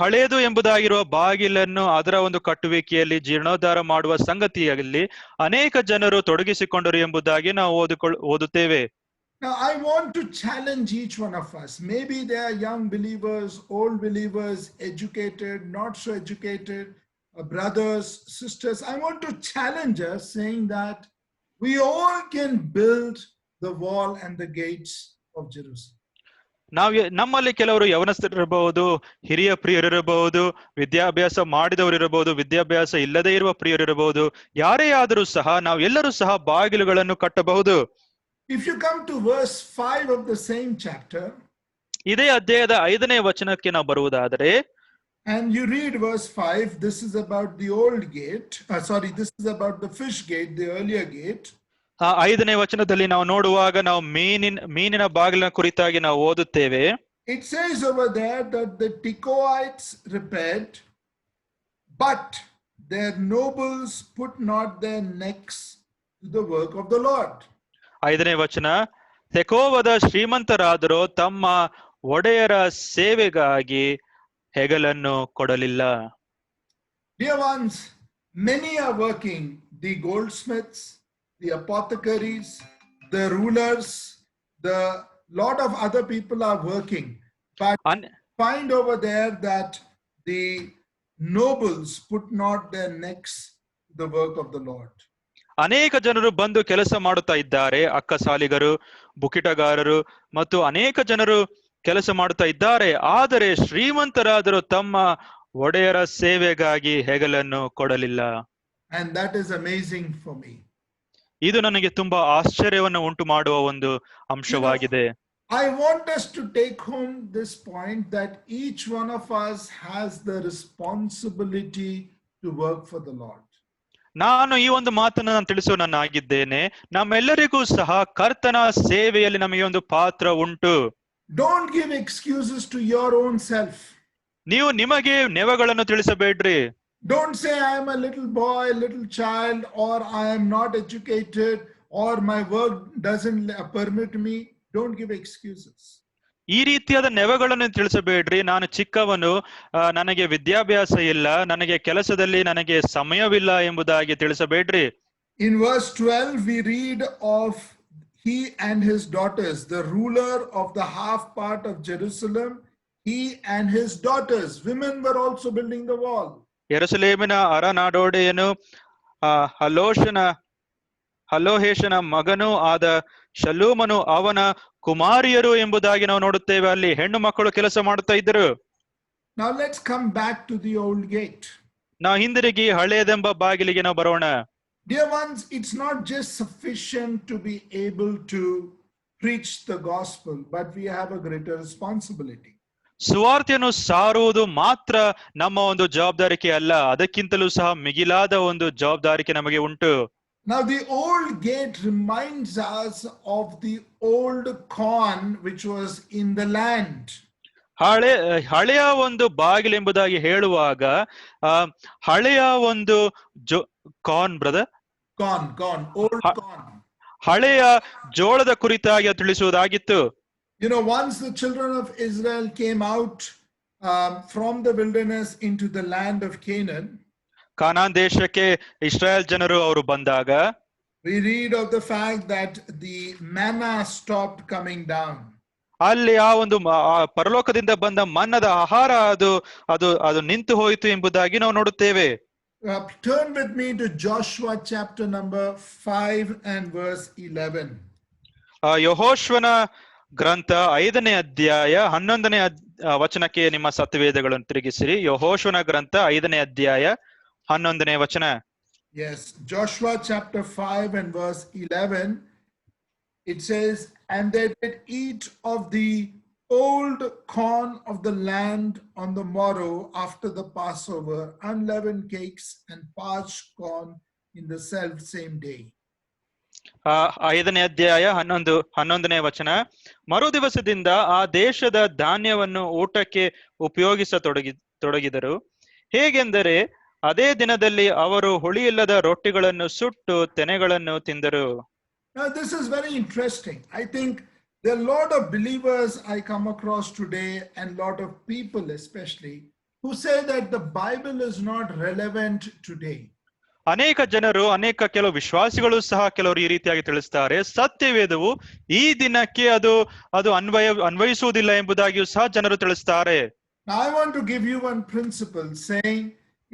ಹಳೆಯದು ಎಂಬುದಾಗಿರುವ ಬಾಗಿಲನ್ನು ಅದರ ಒಂದು ಕಟ್ಟುವಿಕೆಯಲ್ಲಿ ಜೀರ್ಣೋದ್ಧಾರ ಮಾಡುವ ಸಂಗತಿಯಲ್ಲಿ ಅನೇಕ ಜನರು ತೊಡಗಿಸಿಕೊಂಡರು ಎಂಬುದಾಗಿ ನಾವು ಓದುತ್ತೇವೆ. Now, I want to challenge each one of us. Maybe they are young believers, old believers, educated, not so educated, brothers, sisters. I want to challenge us saying that we all can build the wall and the gates of Jerusalem. ನಮ್ಮಲ್ಲಿ ಕೆಲವರು ಯವನಸ್ಥರಿರಬಹುದು, ಹಿರಿಯ ಪ್ರಿಯರಿರಬಹುದು, ವಿದ್ಯಾಭ್ಯಾಸ ಮಾಡಿದವರಿರಬಹುದು, ವಿದ್ಯಾಭ್ಯಾಸ ಇಲ್ಲದೆ ಇರುವ ಪ್ರಿಯರಿರಬಹುದು. ಯಾರೇ ಆದರೂ ಸಹ ನಾವು ಎಲ್ಲರೂ ಸಹ ಬಾಗಿಲುಗಳನ್ನು ಕಟ್ಟಬಹುದು. If you come to verse 5 of the same chapter, ಇದೇ ಅಧ್ಯಾಯದ 5ನೇ ವಚನಕ್ಕೆ ನಾವು ಬರುವುದಾದರೆ, and you read verse 5, this is about the old gate. This is about the fish gate, the earlier gate. 5ನೇ ವಚನದಲ್ಲಿ ನಾವು ನೋಡುವಾಗ ನಾವು ಮೀನಿನ ಬಾಗಿಲಿನ ಕುರಿತಾಗಿ ನಾವು ಓದುತ್ತೇವೆ. It says over there that the Tekoites repaired, but their nobles put not their necks to the work of the Lord. 5ನೇ ವಚನ, ತೆಕೋವದ ಶ್ರೀಮಂತರಾದರೂ ತಮ್ಮ ಒಡೆಯರ ಸೇವೆಗಾಗಿ ಹೆಗಲನ್ನು ಕೊಡಲಿಲ್ಲ. Dear ones, many are working, the goldsmiths, the apothecaries, the rulers, the lot of other people are working. But find over there that the nobles put not their necks to the work of the Lord. ಅನೇಕ ಜನರು ಬಂದು ಕೆಲಸ ಮಾಡುತ್ತಾ ಇದ್ದಾರೆ. ಅಕ್ಕಸಾಲಿಗರು, ಬುಕ್ಕಿಟಗಾರರು ಮತ್ತು ಅನೇಕ ಜನರು ಕೆಲಸ ಮಾಡುತ್ತಾ ಇದ್ದಾರೆ. ಆದರೆ ಶ್ರೀಮಂತರಾದರೂ ತಮ್ಮ ಒಡೆಯರ ಸೇವೆಗಾಗಿ ಹೆಗಲನ್ನು ಕೊಡಲಿಲ್ಲ. And that is amazing for me. ಇದು ನನಗೆ ತುಂಬಾ ಆಶ್ಚರ್ಯವನ್ನು ಉಂಟು ಮಾಡುವ ಒಂದು ಅಂಶವಾಗಿದೆ. I want us to take home this point that each one of us has the responsibility to work for the Lord. ನಾನು ಈ ಒಂದು ಮಾತನ್ನು ನಾನು ತಿಳಿಸೋನಾಗಿದ್ದೇನೆ. ನಮ್ಮೆಲ್ಲರಿಗೂ ಸಹ ಕರ್ತನ ಸೇವೆಯಲ್ಲಿ ನಮಗೆ ಒಂದು ಪಾತ್ರ ಉಂಟು. Don't give excuses to your own self. ನೀವು ನಿಮಗೆ ನೆವಗಳನ್ನು ತಿಳಿಸಬೇಡ್ರಿ. Don't say I am a little boy, little child, or I am not educated, or my work doesn't permit me. Don't give excuses. ಈ ರೀತಿಯಾದ ನೆವಗಳನ್ನು ತಿಳಿಸಬೇಡ್ರಿ. ನಾನು ಚಿಕ್ಕವನು, ನನಗೆ ವಿದ್ಯಾಭ್ಯಾಸ ಇಲ್ಲ, ನನಗೆ ಕೆಲಸದಲ್ಲಿ ನನಗೆ ಸಮಯವಿಲ್ಲ ಎಂಬುದಾಗಿ ತಿಳಿಸಬೇಡ್ರಿ. In verse 12, we read of he and his daughters, the ruler of the half part of Jerusalem, he and his daughters, women were also building the wall. ಯೆರೂಸಲೇಮಿನ ಅರನಾಡೋಡೆಯನು ಹಲೋಹೇಶನ ಮಗನೂ ಆದ ಶಲ್ಲೂಮನು ಅವನ ಕುಮಾರಿಯರು ಎಂಬುದಾಗಿ ನಾವು ನೋಡುತ್ತೇವೆ. ಅಲ್ಲಿ ಹೆಣ್ಣು ಮಕ್ಕಳು ಕೆಲಸ ಮಾಡುತ್ತಾ ಇದ್ದರು. Now let's come back to the old gate. ನಾವು ಹಿಂದಿರುಗಿ ಹಳೆಯದೆಂಬ ಬಾಗಿಲಿಗೆ ನಾವು ಬರೋಣ. Dear ones, it's not just sufficient to be able to preach the gospel, but we have a greater responsibility. ಸುವಾರ್ತೆಯನ್ನು ಸಾರುವುದು ಮಾತ್ರ ನಮ್ಮ ಒಂದು ಜವಾಬ್ದಾರಿಕೆ ಅಲ್ಲ, ಅದಕ್ಕಿಂತಲೂ ಸಹ ಮಿಗಿಲಾದ ಒಂದು ಜವಾಬ್ದಾರಿಕೆ ನಮಗೆ ಉಂಟು. Now the old gate reminds us of the old corn which was in the land. ಹಳೆಯ ಒಂದು ಬಾಗಿಲು ಎಂಬುದಾಗಿ ಹೇಳುವಾಗ ಹಳೆಯ ಒಂದು ಕಾರ್ನ್ ಬ್ರದರ್ old corn. ಹಳೆಯ ಜೋಳದ ಕುರಿತಾಗಿ ತಿಳಿಸುವುದಾಗಿತ್ತು. You know, once the children of Israel came out from the wilderness into the land of Canaan, ಕಾನಾನ್ ದೇಶಕ್ಕೆ ಇಸ್ರಾಯೇಲ್ ಜನರು ಅವರು ಬಂದಾಗ we read of the fact that the manna stopped coming down. ಅಲ್ಲಿ ಆ ಒಂದು ಪರಲೋಕದಿಂದ ಬಂದ ಮನ್ನದ ಆಹಾರ ಅದು ನಿಂತು ಹೋಯಿತು ಎಂಬುದಾಗಿ ನಾವು ನೋಡುತ್ತೇವೆ. Turn with me to Joshua chapter number 5 and verse 11. ಯೆಹೋಶುವನ ಗ್ರಂಥ 5ನೇ ಅಧ್ಯಾಯ 11ನೇ ವಚನಕ್ಕೆ ನಿಮ್ಮ ಸತ್ಯವೇದಗಳನ್ನು ತಿರುಗಿಸಿರಿ. ಯೆಹೋಶುವನ ಗ್ರಂಥ 5ನೇ ಅಧ್ಯಾಯ 11ನೇ ವಚನ. Yes, Joshua chapter 5 and verse 11. It says, and they did eat of the old corn of the land on the morrow after the Passover, unleavened cakes and parched corn in the self same day. 5ನೇ ಅಧ್ಯಾಯ 11ನೇ ವಚನ. ಮರು ದಿವಸದಿಂದ ಆ ದೇಶದ ಧಾನ್ಯವನ್ನು ಊಟಕ್ಕೆ ಉಪಯೋಗಿಸತೊಡಗಿದರು. ಹೇಗೆಂದರೆ ಅದೇ ದಿನದಲ್ಲಿ ಅವರು ಹುಳಿಯಿಲ್ಲದ ರೊಟ್ಟಿಗಳನ್ನು ಸುಟ್ಟು ತೆನೆಗಳನ್ನು ತಿಂದರು. Now this is very interesting. I think there are a lot of believers I come across today and a lot of people especially who say that the Bible is not relevant today. ಕೆಲವು ವಿಶ್ವಾಸಿಗಳು ಸಹ ಕೆಲವರು ಈ ರೀತಿಯಾಗಿ ತಿಳಿಸ್ತಾರೆ, ಸತ್ಯವೇದವು ಈ ದಿನಕ್ಕೆ ಅದು ಅನ್ವಯಿಸುವುದಿಲ್ಲ ಎಂಬುದಾಗಿಯೂ ಸಹ ಜನರು ತಿಳಿಸ್ತಾರೆ. Now I want to give you one principle saying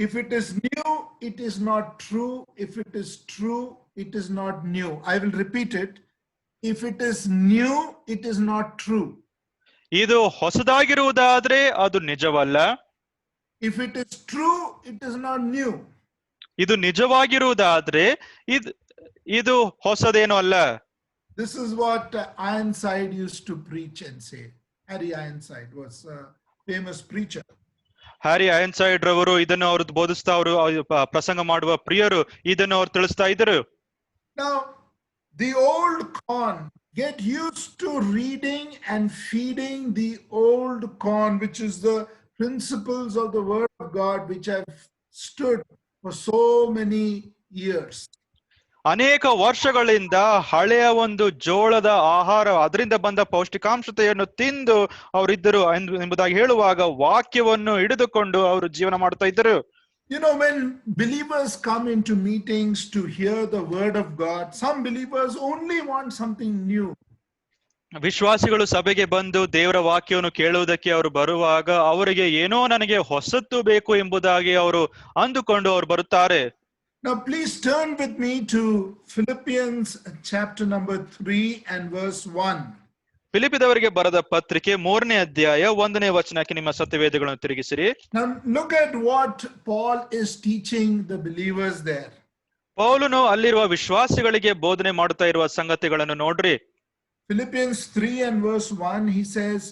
if it is new, it is not true. If it is true, it is not new. I will repeat it. If it is new, it is not true. ಇದು ಹೊಸದಾಗಿರುವುದಾದ್ರೆ ಅದು ನಿಜವಲ್ಲ. If it is true, it is not new. ಇದು ನಿಜವಾಗಿರುವುದಾದ್ರೆ ಇದು ಹೊಸದೇನೂ ಅಲ್ಲ. This is what Ironside used to preach and say. Harry Ironside was a famous preacher. Harry ಐನ್ಸೈಡ್ ರವರು ಇದನ್ನು ಅವರು ಬೋಧಿಸ್ತಾ ಅವರು ಪ್ರಸಂಗ ಮಾಡುವ ಪ್ರಿಯರು ಇದನ್ನು ಅವರು ತಿಳಿಸ್ತಾ ಇದ್ದರು. Now the old corn, get used to reading and feeding the old corn, which is the principles of the word of God which have stood for so many years. ಅನೇಕ ವರ್ಷಗಳಿಂದ ಹಳೆಯ ಒಂದು ಜೋಳದ ಆಹಾರ ಅದರಿಂದ ಬಂದ ಪೌಷ್ಟಿಕಾಂಶತೆಯನ್ನು ತಿಂದು ಅವರಿದ್ದರು ಎಂಬುದಾಗಿ ಹೇಳುವಾಗ ವಾಕ್ಯವನ್ನು ಹಿಡಿದುಕೊಂಡು ಅವರು ಜೀವನ ಮಾಡ್ತಾ ಇದ್ದರು. You know, when believers come into meetings to hear the word of God, some believers only want something new. ವಿಶ್ವಾಸಿಗಳು ಸಭೆಗೆ ಬಂದು ದೇವರ ವಾಕ್ಯವನ್ನು ಕೇಳುವುದಕ್ಕೆ ಅವರು ಬರುವಾಗ ಅವರಿಗೆ ಏನೋ ನನಗೆ ಹೊಸತ್ತು ಬೇಕು ಎಂಬುದಾಗಿ ಅವರು ಅಂದುಕೊಂಡು ಅವರು ಬರುತ್ತಾರೆ. Now please turn with me to Philippians chapter number 3 and verse 1. ಫಿಲಿಪಿದವರಿಗೆ ಬರೆದ ಪತ್ರಿಕೆ 3ನೇ ಅಧ್ಯಾಯ 1ನೇ ವಚನಕ್ಕೆ ನಿಮ್ಮ ಸತ್ಯವೇದಗಳನ್ನು ತಿರುಗಿಸಿರಿ. Now look at what Paul is teaching the believers there. ಪೌಲನು ಅಲ್ಲಿರುವ ವಿಶ್ವಾಸಿಗಳಿಗೆ ಬೋಧನೆ ಮಾಡುತ್ತಾ ಇರುವ ಸಂಗತಿಗಳನ್ನು ನೋಡ್ರಿ. Philippians 3 and verse 1, he says,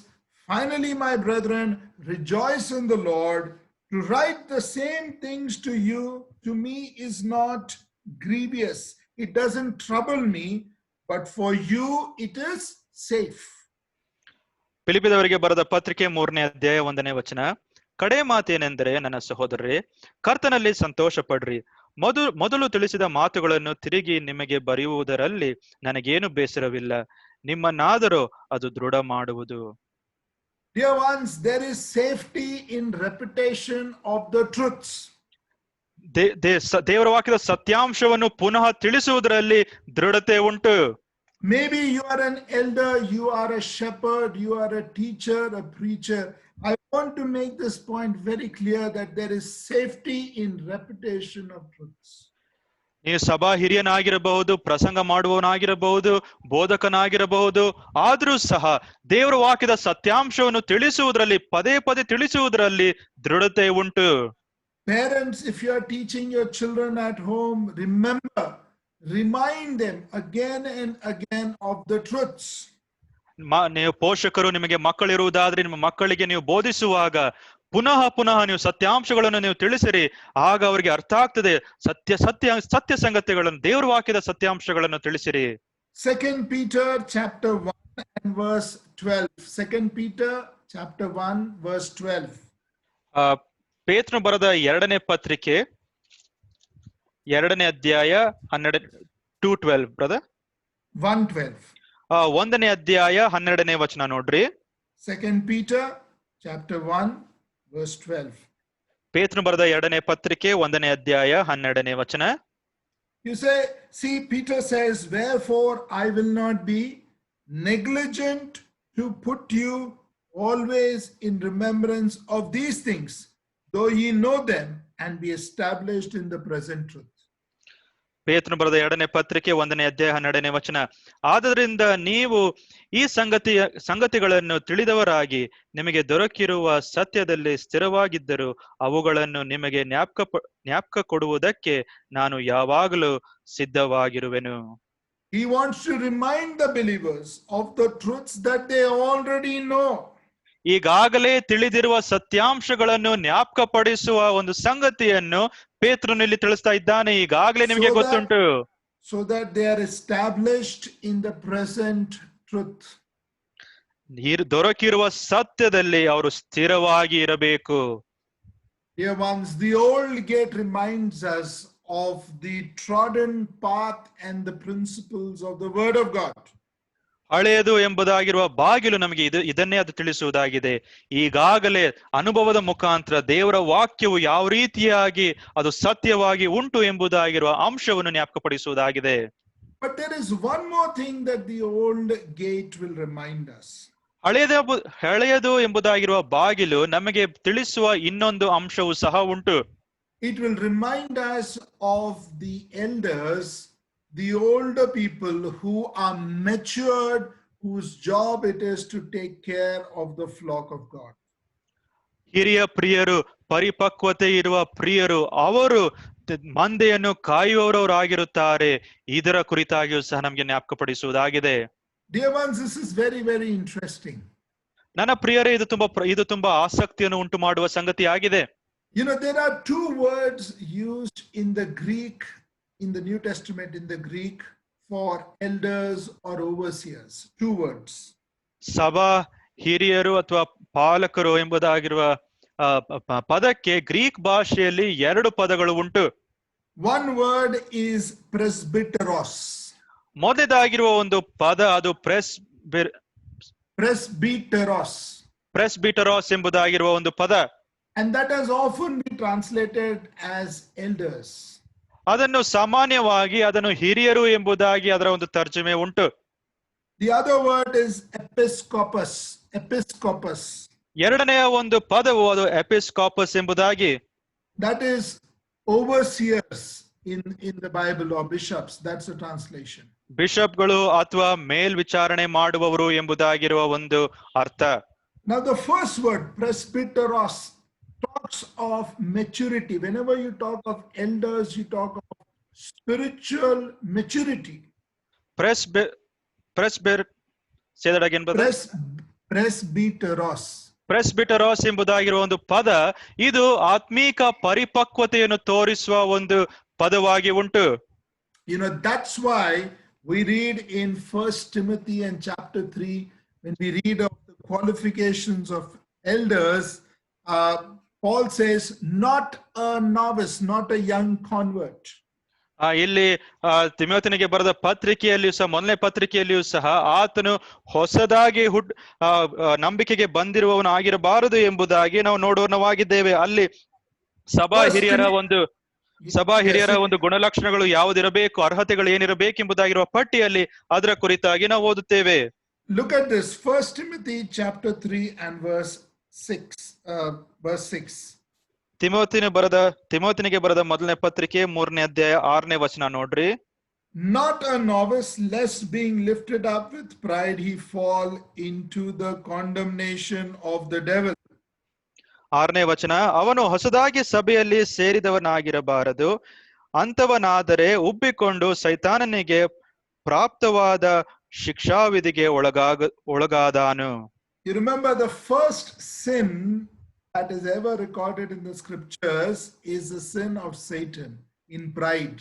finally my brethren, rejoice in the Lord. To write the same things to you, to me, is not grievous. It doesn't trouble me, but for you it is safe. ಫಿಲಿಪಿದವರಿಗೆ ಬರೆದ ಪತ್ರಿಕೆ 3ನೇ ಅಧ್ಯಾಯ 1ನೇ ವಚನ. ಕಡೆ ಮಾತೇನೆಂದರೆ ನನ್ನ ಸಹೋದರರೇ, ಕರ್ತನಲ್ಲಿ ಸಂತೋಷ ಪಡ್ರಿ. ಮೊದಲು ತಿಳಿಸಿದ ಮಾತುಗಳನ್ನು ತಿರುಗಿ ನಿಮಗೆ ಬರೆಯುವುದರಲ್ಲಿ ನನಗೇನು ಬೇಸರವಿಲ್ಲ. ನಿಮ್ಮನ್ನಾದರೂ ಅದು ದೃಢ ಮಾಡುವುದು. Dear ones, there is safety in repetition of the truths. ದೇವರ ವಾಕ್ಯದ ಸತ್ಯಾಂಶವನ್ನು ಪುನಃ ತಿಳಿಸುವುದರಲ್ಲಿ ದೃಢತೆ ಉಂಟು. Maybe you are an elder, you are a shepherd, you are a teacher, a preacher. I want to make this point very clear that there is safety in repetition of truths. ನೀವು ಸಭಾ ಹಿರಿಯನಾಗಿರಬಹುದು, ಪ್ರಸಂಗ ಮಾಡುವವನಾಗಿರಬಹುದು, ಬೋಧಕನಾಗಿರಬಹುದು, ಆದರೂ ಸಹ ದೇವರ ವಾಕ್ಯದ ಸತ್ಯಾಂಶವನ್ನು ತಿಳಿಸುವುದರಲ್ಲಿ ಪದೇ ಪದೇ ತಿಳಿಸುವುದರಲ್ಲಿ ದೃಢತೆ ಉಂಟು. Parents, if you are teaching your children at home, remind them again and again of the truths. ನೀವು ಪೋಷಕರು, ನಿಮಗೆ ಮಕ್ಕಳಿರುವುದಾದ್ರೆ ನಿಮ್ಮ ಮಕ್ಕಳಿಗೆ ನೀವು ಬೋಧಿಸುವಾಗ ಪುನಃ ಪುನಃ ನೀವು ಸತ್ಯಾಂಶಗಳನ್ನು ನೀವು ತಿಳಿಸಿರಿ. ಆಗ ಅವರಿಗೆ ಅರ್ಥ ಆಗ್ತದೆ. ಸತ್ಯ ಸಂಗತಿಗಳನ್ನು, ದೇವರ ವಾಕ್ಯದ ಸತ್ಯಾಂಶಗಳನ್ನು ತಿಳಿಸಿರಿ. 2 Peter chapter 1 and verse 12. 2 Peter chapter 1 verse 12. ಪೇತ್ರನು ಬರೆದ ಎರಡನೇ ಪತ್ರಿಕೆ 2ನೇ ಅಧ್ಯಾಯ 2:12 ಬ್ರದರ್. 1:12. 1ನೇ ಅಧ್ಯಾಯ 12ನೇ ವಚನ ನೋಡ್ರಿ. 2 Peter chapter 1 verse 12. ಪೇತ್ರನು ಬರೆದ ಎರಡನೇ ಪತ್ರಿಕೆ 1ನೇ ಅಧ್ಯಾಯ 12ನೇ ವಚನ. You say, see, Peter says, wherefore I will not be negligent to put you always in remembrance of these things, though ye know them and be established in the present truth. ಪೇತ್ರನು ಬರೆದ ಎರಡನೇ ಪತ್ರಿಕೆ 1ನೇ ಅಧ್ಯಾಯ 12ನೇ ವಚನ. ಆದ್ದರಿಂದ ನೀವು ಈ ಸಂಗತಿಗಳನ್ನು ತಿಳಿದವರಾಗಿ ನಿಮಗೆ ದೊರಕಿರುವ ಸತ್ಯದಲ್ಲಿ ಸ್ಥಿರವಾಗಿದ್ದರು ಅವುಗಳನ್ನು ನಿಮಗೆ ಜ್ಞಾಪಕ ಕೊಡುವುದಕ್ಕೆ ನಾನು ಯಾವಾಗಲೂ ಸಿದ್ಧವಾಗಿರುವೆನು. He wants to remind the believers of the truths that they already know. ಈಗಾಗಲೇ ತಿಳಿದಿರುವ ಸತ್ಯಾಂಶಗಳನ್ನು ಜ್ಞಾಪಕಪಡಿಸುವ ಒಂದು ಸಂಗತಿಯನ್ನು ಪೇತ್ರನು ಇಲ್ಲಿ ತಿಳಿಸ್ತಾ ಇದ್ದಾನೆ. ಈಗಾಗಲೇ ನಿಮಗೆ ಗೊತ್ತುಂಟು. So that they are established in the present truth. ದೊರಕಿರುವ ಸತ್ಯದಲ್ಲಿ ಅವರು ಸ್ಥಿರವಾಗಿ ಇರಬೇಕು. Dear ones, the old gate reminds us of the trodden path and the principles of the word of God. ಹಳೆಯದು ಎಂಬುದಾಗಿರುವ ಬಾಗಿಲು ನಮಗೆ ಇದನ್ನೇ ಅದು ತಿಳಿಸುವುದಾಗಿದೆ. ಈಗಾಗಲೇ ಅನುಭವದ ಮುಖಾಂತರ ದೇವರ ವಾಕ್ಯವು ಯಾವ ರೀತಿಯಾಗಿ ಅದು ಸತ್ಯವಾಗಿ ಉಂಟು ಎಂಬುದಾಗಿರುವ ಅಂಶವನ್ನು ಜ್ಞಾಪಕಪಡಿಸುವುದಾಗಿದೆ. But there is one more thing that the old gate will remind us. ಹಳೆಯದು ಎಂಬುದಾಗಿರುವ ಬಾಗಿಲು ನಮಗೆ ತಿಳಿಸುವ ಇನ್ನೊಂದು ಅಂಶವು ಸಹ ಉಂಟು. It will remind us of the elders, the older people who are matured, whose job it is to take care of the flock of God. ಹಿರಿಯ ಪ್ರಿಯರು, ಪರಿಪಕ್ವತೆ ಇರುವ ಪ್ರಿಯರು, ಅವರು ಮಂದೆಯನ್ನು ಕಾಯುವವರಾಗಿರುತ್ತಾರೆ. ಇದರ ಕುರಿತಾಗಿಯೂ ಸಹ ನಮಗೆ ಜ್ಞಾಪಕಪಡಿಸುವುದಾಗಿದೆ. Dear ones, this is very, very interesting. ನನ್ನ ಪ್ರಿಯರೇ, ಇದು ತುಂಬಾ ಆಸಕ್ತಿಯನ್ನು ಉಂಟು ಮಾಡುವ ಸಂಗತಿ ಆಗಿದೆ. You know, there are two words used in the Greek, in the New Testament, in the Greek, for elders or overseers. Two words. ಸಭಾ ಹಿರಿಯರು ಅಥವಾ ಪಾಲಕರು ಎಂಬುದಾಗಿರುವ ಪದಕ್ಕೆ ಗ್ರೀಕ್ ಭಾಷೆಯಲ್ಲಿ ಎರಡು ಪದಗಳು ಉಂಟು. One word is presbyteros. ಮೊದಲಾಗಿರುವ ಒಂದು ಪದ ಅದು ಪ್ರೆಸ್ಬಿಟೆರೋಸ್ ಎಂಬುದಾಗಿರುವ ಒಂದು ಪದ. And that has often been translated as elders. ಅದನ್ನು ಸಾಮಾನ್ಯವಾಗಿ ಅದನ್ನು ಹಿರಿಯರು ಎಂಬುದಾಗಿ ಅದರ ಒಂದು ತರ್ಜುಮೆ ಉಂಟು. The other word is episcopus. ಎರಡನೆಯ ಒಂದು ಪದವು ಅದು ಎಪಿಸ್ಕೋಪಸ್ ಎಂಬುದಾಗಿ. That is overseers in the Bible, or bishops. That's the translation. ಬಿಷಪ್ಗಳು ಅಥವಾ ಮೇಲ್ವಿಚಾರಣೆ ಮಾಡುವವರು ಎಂಬುದಾಗಿರುವ ಒಂದು ಅರ್ಥ. Now the first word, presbyteros, talks of maturity. Whenever you talk of elders, you talk of spiritual maturity. ಪ್ರೆಸ್ಬಿಟೆರೋಸ್ ಎಂಬುದಾಗಿರುವ ಒಂದು ಪದ ಇದು ಆತ್ಮೀಕ ಪರಿಪಕ್ವತೆಯನ್ನು ತೋರಿಸುವ ಒಂದು ಪದವಾಗಿ ಉಂಟು. You know, that's why we read in 1 Timothy and chapter 3, when we read of the qualifications of elders, Paul says, not a novice, not a young convert. ಇಲ್ಲಿ ತಿಮೋಥನಿಗೆ ಬರೆದ ಪತ್ರಿಕೆಯಲ್ಲಿಯೂ ಸಹ, ಮೊದಲನೇ ಪತ್ರಿಕೆಯಲ್ಲಿಯೂ ಸಹ ಆತನು ಹೊಸದಾಗಿ ನಂಬಿಕೆಗೆ ಬಂದಿರುವವನು ಆಗಿರಬಾರದು ಎಂಬುದಾಗಿ ನಾವು ನೋಡುವವನಾಗಿದ್ದೇವೆ. ಅಲ್ಲಿ ಸಭಾ ಹಿರಿಯರ ಒಂದು ಗುಣಲಕ್ಷಣಗಳು ಯಾವುದಿರಬೇಕು, ಅರ್ಹತೆಗಳು ಏನಿರಬೇಕೆಂಬುದಾಗಿರುವ ಪಟ್ಟಿಯಲ್ಲಿ ಅದರ ಕುರಿತಾಗಿ ನಾವು ಓದುತ್ತೇವೆ. Look at this, 1 Timothy chapter 3 and verse 6. ತಿಮೋಥನಿಗೆ ಬರೆದ ಮೊದಲನೇ ಪತ್ರಿಕೆ 3ನೇ ಅಧ್ಯಾಯ 6ನೇ ವಚನ ನೋಡ್ರಿ. Not a novice, lest being lifted up with pride he fall into the condemnation of the devil. 6ನೇ ವಚನ, ಅವನು ಹೊಸದಾಗಿ ಸಭೆಯಲ್ಲಿ ಸೇರಿದವನಾಗಿರಬಾರದು, ಅಂತವನಾದರೆ ಉಬ್ಬಿಕೊಂಡು ಸೈತಾನನಿಗೆ ಪ್ರಾಪ್ತವಾದ ಶಿಕ್ಷಾವಿಧಿಗೆ ಒಳಗಾದಾನು. You remember the first sin that is ever recorded in the scriptures is the sin of Satan in pride.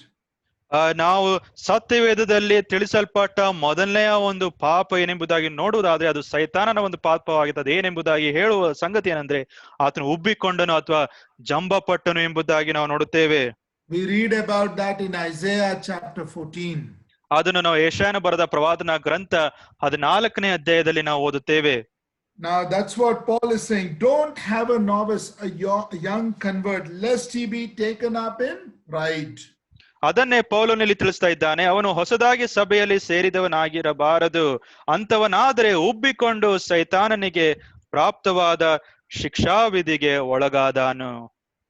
ನಾವು ಸತ್ಯವೇದದಲ್ಲಿ ತಿಳಿಸಲ್ಪಟ್ಟ ಮೊದಲನೆಯ ಒಂದು ಪಾಪ ಏನೆಂಬುದಾಗಿ ನೋಡುವುದಾದ್ರೆ ಅದು ಸೈತಾನನ ಒಂದು ಪಾಪವಾಗಿದೆ. ಏನೆಂಬುದಾಗಿ ಹೇಳುವ ಸಂಗತಿ ಏನಂದ್ರೆ ಆತನು ಉಬ್ಬಿಕೊಂಡನು ಅಥವಾ ಜಂಬಪಟ್ಟನು ಎಂಬುದಾಗಿ ನಾವು ನೋಡುತ್ತೇವೆ. We read about that in Isaiah chapter 14. ಅದನ್ನು ನಾವು ಯೆಶಾಯನ ಬರೆದ ಪ್ರವಾದನ ಗ್ರಂಥ 14ನೇ ಅಧ್ಯಾಯದಲ್ಲಿ ನಾವು ಓದುತ್ತೇವೆ. Now that's what Paul is saying. Don't have a novice, a young convert, lest he be taken up in pride. ಅದನ್ನೇ ಪೌಲನಲ್ಲಿ ತಿಳಿಸ್ತಾ ಇದ್ದಾನೆ. ಅವನು ಹೊಸದಾಗಿ ಸಭೆಯಲ್ಲಿ ಸೇರಿದವನಾಗಿರಬಾರದು, ಅಂತವನಾದರೆ ಉಬ್ಬಿಕೊಂಡು ಸೈತಾನನಿಗೆ ಪ್ರಾಪ್ತವಾದ ಶಿಕ್ಷಾವಿಧಿಗೆ ಒಳಗಾದಾನು.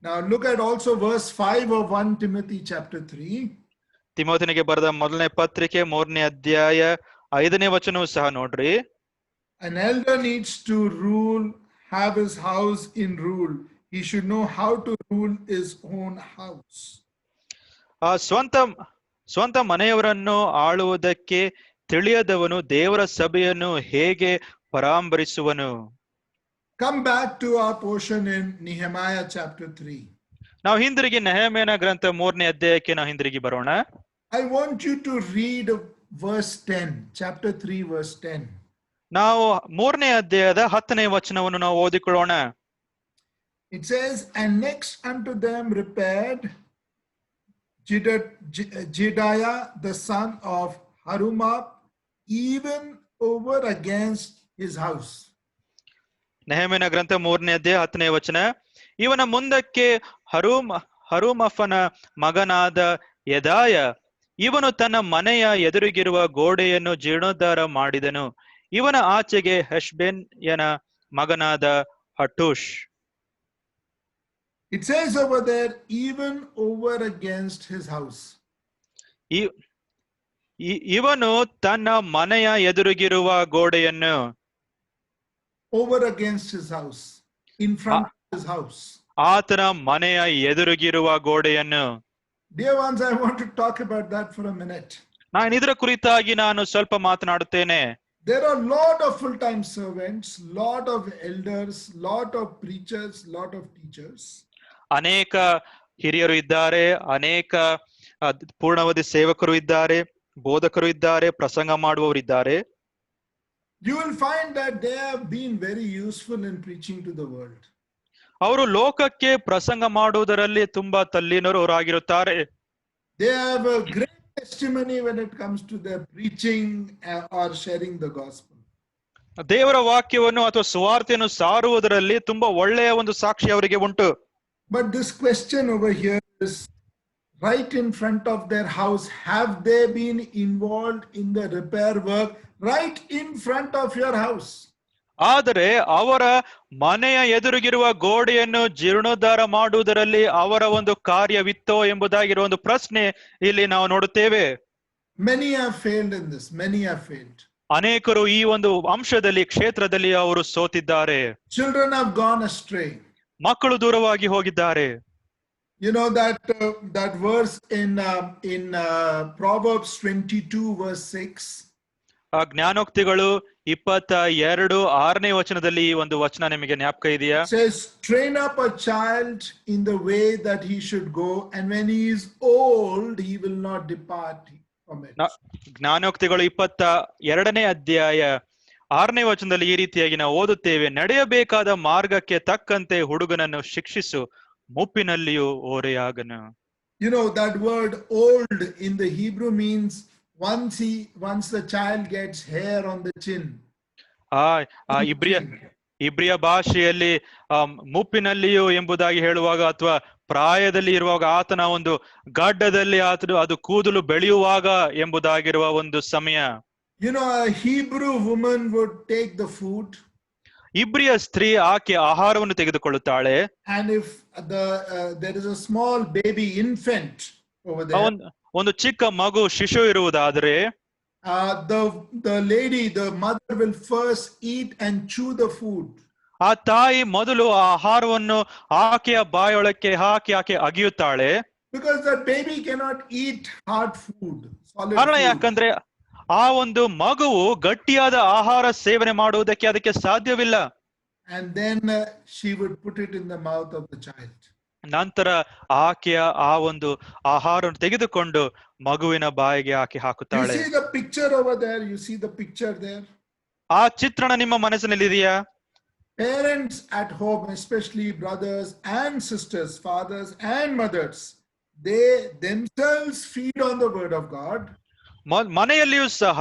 Now look at also verse 5 of 1 Timothy chapter 3. ತಿಮೋಥನಿಗೆ ಬರೆದ ಮೊದಲನೇ ಪತ್ರಿಕೆ 3ನೇ ಅಧ್ಯಾಯ 5ನೇ ವಚನವೂ ಸಹ ನೋಡ್ರಿ. An elder needs to rule, have his house in rule. He should know how to rule his own house. ಸ್ವಂತ ಮನೆಯವರನ್ನು ಆಳುವುದಕ್ಕೆ ತಿಳಿಯದವನು ದೇವರ ಸಭೆಯನ್ನು ಹೇಗೆ ಪರಾಂಬರಿಸುವನು? Come back to our portion in Nehemiah chapter 3. ನಾವು ಹಿಂದಿರುಗಿ ನೆಹೆಮೀಯನ ಗ್ರಂಥ 3ನೇ ಅಧ್ಯಾಯಕ್ಕೆ ನಾವು ಹಿಂದಿರುಗಿ ಬರೋಣ. I want you to read verse 10, chapter 3 verse 10. ನಾವು 3ನೇ ಅಧ್ಯಾಯದ 10ನೇ ವಚನವನ್ನು ನಾವು ಓದಿಕೊಳ್ಳೋಣ. It says, and next unto them repaired Jedaiah the son of Harumaph, even over against his house. ನೆಹೆಮೀಯನ ಗ್ರಂಥ 3ನೇ ಅಧ್ಯಾಯ 10ನೇ ವಚನ, ಇವನ ಮುಂದಕ್ಕೆ ಹರೂಮಫನ ಮಗನಾದ ಯೆದಾಯ, ಇವನು ತನ್ನ ಮನೆಯ ಎದುರಿಗಿರುವ ಗೋಡೆಯನ್ನು ಜೀರ್ಣೋದ್ಧಾರ ಮಾಡಿದನು. ಇವನ ಆಚೆಗೆ ಹೆಷ್ಬೆನ್ಯನ ಮಗನಾದ ಹಟೂಷ್. It says over there, even over against his house. ಇವನು ತನ್ನ ಮನೆಯ ಎದುರಿಗಿರುವ ಗೋಡೆಯನ್ನು, over against his house, in front of his house. ಆತನ ಮನೆಯ ಎದುರಿಗಿರುವ ಗೋಡೆಯನ್ನು. Dear ones, I want to talk about that for a minute. ನಾನು ಇದರ ಕುರಿತಾಗಿ ನಾನು ಸ್ವಲ್ಪ ಮಾತನಾಡುತ್ತೇನೆ. There are a lot of full-time servants, lot of elders, lot of preachers, lot of teachers. ಅನೇಕ ಹಿರಿಯರು ಇದ್ದಾರೆ, ಅನೇಕ ಪೂರ್ಣಾವಧಿ ಸೇವಕರು ಇದ್ದಾರೆ, ಬೋಧಕರು ಇದ್ದಾರೆ, ಪ್ರಸಂಗ ಮಾಡುವವರಿದ್ದಾರೆ. You will find that they have been very useful in preaching to the world. ಅವರು ಲೋಕಕ್ಕೆ ಪ್ರಸಂಗ ಮಾಡುವುದರಲ್ಲಿ ತುಂಬಾ ತಲ್ಲೀನರಾಗಿರುತ್ತಾರೆ. They have a great testimony when it comes to their preaching or sharing the gospel. ದೇವರ ವಾಕ್ಯವನ್ನು ಅಥವಾ ಸುವಾರ್ತೆಯನ್ನು ಸಾರುವುದರಲ್ಲಿ ತುಂಬಾ ಒಳ್ಳೆಯ ಒಂದು ಸಾಕ್ಷಿ ಅವರಿಗೆ ಉಂಟು. But this question over here is right in front of their house. Have they been involved in the repair work right in front of your house? ಆದರೆ ಅವರ ಮನೆಯ ಎದುರಿಗಿರುವ ಗೋಡೆಯನ್ನು ಜೀರ್ಣೋದ್ಧಾರ ಮಾಡುವುದರಲ್ಲಿ ಅವರ ಒಂದು ಕಾರ್ಯವಿತ್ತೋ ಎಂಬುದಾಗಿರುವ ಒಂದು ಪ್ರಶ್ನೆ ಇಲ್ಲಿ ನಾವು ನೋಡುತ್ತೇವೆ. Many have failed in this. Many have failed. ಅನೇಕರು ಈ ಒಂದು ಅಂಶದಲ್ಲಿ ಕ್ಷೇತ್ರದಲ್ಲಿ ಅವರು ಸೋತಿದ್ದಾರೆ. Children have gone astray. ಮಕ್ಕಳು ದೂರವಾಗಿ ಹೋಗಿದ್ದಾರೆ. You know that verse in Proverbs 22 verse 6. ಜ್ಞಾನೋಕ್ತಿಗಳು 22:6ನೇ ವಚನದಲ್ಲಿ ಈ ಒಂದು ವಚನ ನಿಮಗೆ ಜ್ಞಾಪಕ ಇದೆಯಾ? It says, train up a child in the way that he should go, and when he is old he will not depart from it. ಜ್ಞಾನೋಕ್ತಿಗಳು 22ನೇ ಅಧ್ಯಾಯ 6ನೇ ವಚನದಲ್ಲಿ ಈ ರೀತಿಯಾಗಿ ನಾವು ಓದುತ್ತೇವೆ, ನಡೆಯಬೇಕಾದ ಮಾರ್ಗಕ್ಕೆ ತಕ್ಕಂತೆ ಹುಡುಗನನ್ನು ಶಿಕ್ಷಿಸು, ಮುಪ್ಪಿನಲ್ಲಿಯೂ ಓರೆಯಾಗನು. You know, that word old in the Hebrew means once the child gets hair on the chin. ಆ ಆ ಇಬ್ರಿಯ ಇಬ್ರಿಯ ಭಾಷೆಯಲ್ಲಿ ಮುಪ್ಪಿನಲ್ಲಿಯೂ ಎಂಬುದಾಗಿ ಹೇಳುವಾಗ ಅಥವಾ ಪ್ರಾಯದಲ್ಲಿ ಇರುವಾಗ ಆತನ ಒಂದು ಗಡ್ಡದಲ್ಲಿ ಆತನು ಅದು ಕೂದಲು ಬೆಳೆಯುವಾಗ ಎಂಬುದಾಗಿರುವ ಒಂದು ಸಮಯ. You know, a Hebrew woman would take the food. ಇಬ್ರಿಯ ಸ್ತ್ರೀ ಆಕೆ ಆಹಾರವನ್ನು ತೆಗೆದುಕೊಳ್ಳುತ್ತಾಳೆ. And if there is a small baby infant over there, ಒಂದು ಚಿಕ್ಕ ಮಗು ಶಿಶು ಇರುವುದಾದರೆ the lady, the mother will first eat and chew the food. ಆ ತಾಯಿ ಮೊದಲು ಆ ಆಹಾರವನ್ನು ಆಕೆಯ ಬಾಯೊಳಕ್ಕೆ ಹಾಕಿ ಆಕೆ ಅಗಿಯುತ್ತಾಳೆ. Because that baby cannot eat hard food, solid ಕಾರಣ food. ಯಾಕಂದ್ರೆ ಆ ಒಂದು ಮಗುವು ಗಟ್ಟಿಯಾದ ಆಹಾರ ಸೇವನೆ ಮಾಡುವುದಕ್ಕೆ ಅದಕ್ಕೆ ಸಾಧ್ಯವಿಲ್ಲ. And then she would put it in the mouth of the child. ನಂತರ ಆಕೆಯ ಆ ಒಂದು ಆಹಾರವನ್ನು ತೆಗೆದುಕೊಂಡು ಮಗುವಿನ ಬಾಯಿಗೆ ಆಕೆ ಹಾಕುತ್ತಾಳೆ. You see the picture over there? You see the picture there? ಆ ಚಿತ್ರಣ ನಿಮ್ಮ ಮನಸ್ಸಿನಲ್ಲಿ ಇದೆಯಾ? Parents at home, especially brothers and sisters, fathers and mothers, they themselves feed on the word of God. ಮನೆಯಲ್ಲಿಯೂ ಸಹ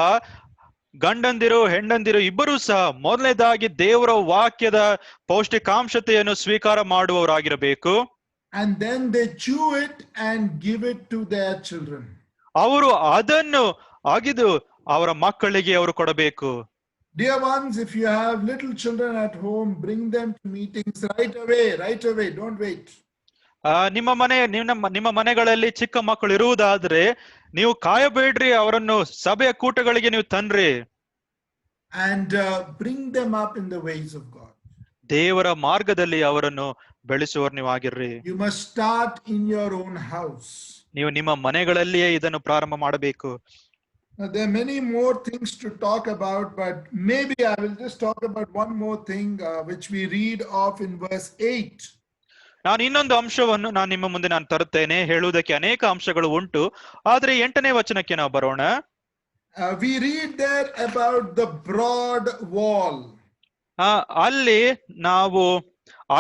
ಗಂಡಂದಿರು ಹೆಂಡಂದಿರು ಇಬ್ಬರೂ ಸಹ ಮೊದಲನೇದಾಗಿ ದೇವರ ವಾಕ್ಯದ ಪೌಷ್ಟಿಕಾಂಶತೆಯನ್ನು ಸ್ವೀಕಾರ ಮಾಡುವವರಾಗಿರಬೇಕು. And then they chew it and give it to their children. ಅವರು ಅದನ್ನು ಅಗಿದು ಅವರ ಮಕ್ಕಳಿಗೆ ಅವರು ಕೊಡಬೇಕು. Dear ones, if you have little children at home, bring them to meetings right away, don't wait. ನಿಮ್ಮ ಮನೆಗಳಲ್ಲಿ ಚಿಕ್ಕ ಮಕ್ಕಳು ಇರುವುದಾದ್ರೆ ನೀವು ಕಾಯಬೇಡ್ರಿ, ಅವರನ್ನು ಸಭೆಯ ಕೂಟಗಳಿಗೆ ನೀವು ತನ್ರಿ. And bring them up in the ways of God. ದೇವರ ಮಾರ್ಗದಲ್ಲಿ ಅವರನ್ನು ಬೆಳೆಸುವರು ನೀವು ಆಗಿರ್ರಿ. You must start in your own house. ನೀವು ನಿಮ್ಮ ಮನೆಗಳಲ್ಲಿಯೇ ಇದನ್ನು ಪ್ರಾರಂಭ ಮಾಡಬೇಕು. Now, there are many more things to talk about, but maybe I will just talk about one more thing which we read of in verse 8. ನಾನು ಇನ್ನೊಂದು ಅಂಶವನ್ನು ನಿಮ್ಮ ಮುಂದೆ ತರುತ್ತೇನೆ. ಹೇಳುವುದಕ್ಕೆ ಅನೇಕ ಅಂಶಗಳು ಉಂಟು, ಆದ್ರೆ 8ನೇ ವಚನಕ್ಕೆ ನಾವು ಬರೋಣ. We read there about the broad wall. ಅಲ್ಲಿ ನಾವು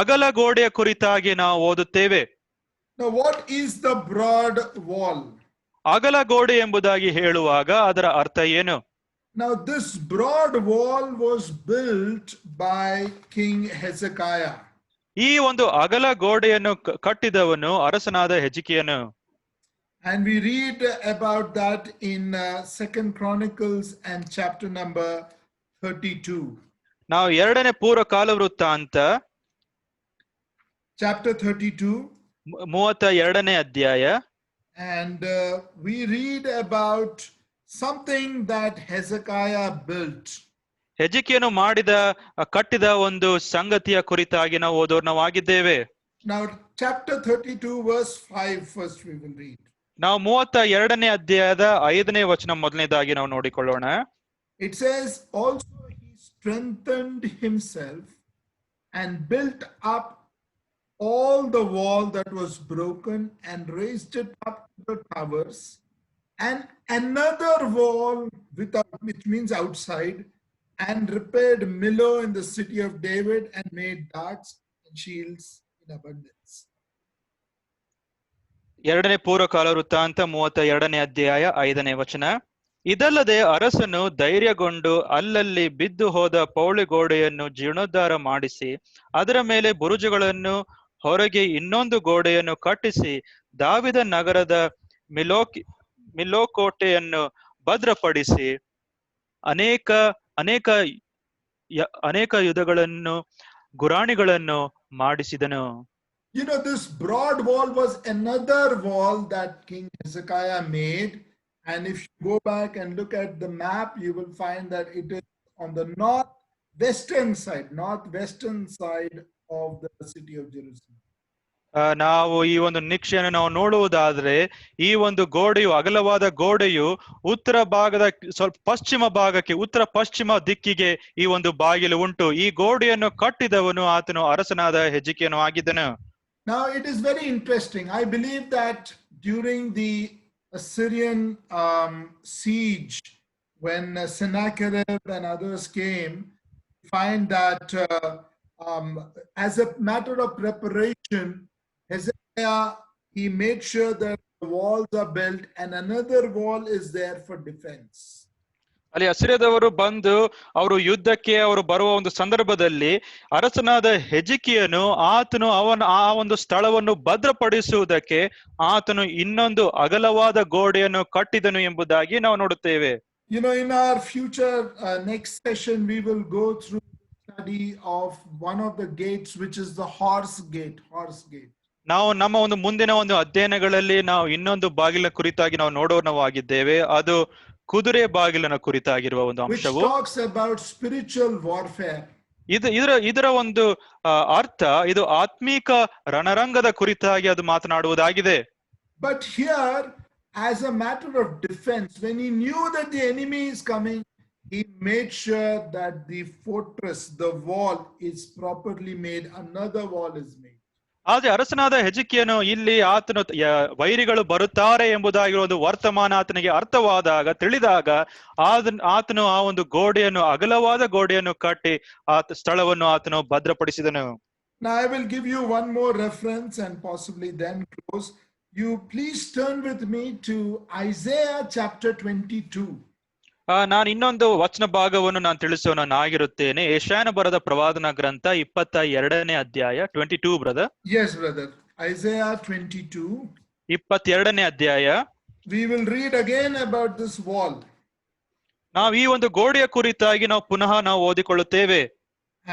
ಅಗಲ ಗೋಡೆಯ ಕುರಿತಾಗಿ ನಾವು ಓದುತ್ತೇವೆ. Now, what is the broad wall? ಅಗಲ ಗೋಡೆ ಎಂಬುದಾಗಿ ಹೇಳುವಾಗ ಅದರ ಅರ್ಥ ಏನು? Now, this broad wall was built by King Hezekiah. ಈ ಒಂದು ಅಗಲ ಗೋಡೆಯನ್ನು ಕಟ್ಟಿದವನು ಅರಸನಾದ ಹೆಜ್ಕೀಯನು. And we read about that in 2nd Chronicles and chapter number 32. ನಾವು 2ನೇ ಪೂರ್ವ ಕಾಲವೃತ್ತಾಂತ chapter 32 32ನೇ ಅಧ್ಯಾಯ. And we read about something that Hezekiah built. ಹೆಜ್ಕೀಯನು ಕಟ್ಟಿದ ಒಂದು ಸಂಗತಿಯ ಕುರಿತಾಗಿ ನಾವು ಓದೋರ್ನವಾಗಿದ್ದೇವೆ. Now chapter 32 verse 5 first we will read. ನಾವು 32ನೇ ಅಧ್ಯಾಯದ 5ನೇ ವಚನ ಮೊದಲನೇದಾಗಿ ನಾವು ನೋಡಿಕೊಳ್ಳೋಣ. It says, also he strengthened himself and built up all the wall that was broken and raised it up to the towers, and another wall without, which means outside, and repaired Millo in the city of David and made darts and shields in abundance. 2ನೇ ಪೂರ್ವ ಕಾಲ ವೃತ್ತಾಂತ 32ನೇ ಅಧ್ಯಾಯ 5ನೇ ವಚನ. ಇದಲ್ಲದೆ ಅರಸನು ಧೈರ್ಯಗೊಂಡು ಅಲ್ಲಲ್ಲಿ ಬಿದ್ದು ಹೋದ ಪೌಳಿ ಗೋಡೆಯನ್ನು ಜೀರ್ಣೋದ್ಧಾರ ಮಾಡಿಸಿ ಅದರ ಮೇಲೆ ಬುರುಜುಗಳನ್ನು ಹೊರಗೆ ಇನ್ನೊಂದು ಗೋಡೆಯನ್ನು ಕಟ್ಟಿಸಿ ದಾವಿದ ನಗರದ ಮಿಲೋಕೋಟೆಯನ್ನು ಭದ್ರಪಡಿಸಿ ಅನೇಕ ಯುದ್ಧಗಳನ್ನು ಗುರಾಣಿಗಳನ್ನು ಮಾಡಿಸಿದನು. You know, this broad wall was another wall that King Hezekiah made. And if you go back and look at the map, you will find that it is on the northwestern side of the city of Jerusalem. ನಾವು ಈ ಒಂದು ನಿಕ್ಷೆಯನ್ನು ನಾವು ನೋಡುವುದಾದ್ರೆ ಈ ಒಂದು ಗೋಡೆಯು ಅಗಲವಾದ ಗೋಡೆಯು ಉತ್ತರ ಭಾಗದ ಸ್ವಲ್ಪ ಪಶ್ಚಿಮ ಭಾಗಕ್ಕೆ ಉತ್ತರ ಪಶ್ಚಿಮ ದಿಕ್ಕಿಗೆ ಈ ಒಂದು ಬಾಗಿಲು ಉಂಟು. ಈ ಗೋಡೆಯನ್ನು ಕಟ್ಟಿದವನು ಆತನು ಅರಸನಾದ ಹೆಜ್ಕೀಯನು ಆಗಿದ್ದನು. Now it is very interesting. I believe that during the Assyrian siege, when Sennacherib and others came, find that as a matter of preparation, Hezekiah he made sure that the walls are built and another wall is there for defense. ಅಲ್ಲಿ ಅಸಿರಿಯದವರು ಬಂದು ಅವರು ಯುದ್ಧಕ್ಕೆ ಅವರು ಬರುವ ಒಂದು ಸಂದರ್ಭದಲ್ಲಿ ಅರಸನಾದ ಹೆಜ್ಕಿಯನು ಆತನು ಆ ಒಂದು ಸ್ಥಳವನ್ನು ಭದ್ರಪಡಿಸುವುದಕ್ಕೆ ಆತನು ಇನ್ನೊಂದು ಅಗಲವಾದ ಗೋಡೆಯನ್ನು ಕಟ್ಟಿದನು ಎಂಬುದಾಗಿ ನಾವು ನೋಡುತ್ತೇವೆ. You know, in our future next session we will go through the study of one of the gates, which is the horse gate. ನಾವು ನಮ್ಮ ಒಂದು ಮುಂದಿನ ಒಂದು ಅಧ್ಯಯನಗಳಲ್ಲಿ ನಾವು ಇನ್ನೊಂದು ಬಾಗಿಲ ಕುರಿತಾಗಿ ನಾವು ನೋಡೋಣವಾಗಿದ್ದೇವೆ. ಅದು ಕುದುರೆ ಬಾಗಿಲನ ಕುರಿತಾಗಿರುವ ಒಂದು ಅಂಶವು, which talks about spiritual warfare. ಇದರ ಒಂದು ಅರ್ಥ ಇದು ಆತ್ಮೀಕ ರಣರಂಗದ ಕುರಿತಾಗಿ ಅದು ಮಾತನಾಡುವುದಾಗಿದೆ. But here, as a matter of defense, when he knew that the enemy is coming, he made sure that the fortress, the wall, is properly made. Another wall is made. ಆದ್ರೆ ಅರಸನಾದ ಹೆಜ್ಕಿಯನು ಇಲ್ಲಿ ಆತನು ವೈರಿಗಳು ಬರುತ್ತಾರೆ ಎಂಬುದಾಗಿರುವ ಒಂದು ವರ್ತಮಾನ ಆತನಿಗೆ ಅರ್ಥವಾದಾಗ, ತಿಳಿದಾಗ ಆತನು ಆ ಒಂದು ಗೋಡೆಯನ್ನು, ಅಗಲವಾದ ಗೋಡೆಯನ್ನು ಕಟ್ಟಿ ಆ ಸ್ಥಳವನ್ನು ಆತನು ಭದ್ರಪಡಿಸಿದನು. Now I will give you one more reference and possibly then close. You please turn with me to Isaiah chapter 22. ನಾನು ಇನ್ನೊಂದು ವಚನ ಭಾಗವನ್ನು ನಾನು ತಿಳಿಸೋನಾಗಿರುತ್ತೇನೆ. ಯೆಶಾಯನ ಬರೆದ ಪ್ರವಾದನ ಗ್ರಂಥ 22ನೇ ಅಧ್ಯಾಯ. 22 ಬ್ರದರ್. Yes brother. Isaiah 22. 22ನೇ ಅಧ್ಯಾಯ. We will read again about this wall. ನಾವು ಈ ಒಂದು ಗೋಡೆಯ ಕುರಿತಾಗಿ ನಾವು ಪುನಃ ನಾವು ಓದಿಕೊಳ್ಳುತ್ತೇವೆ.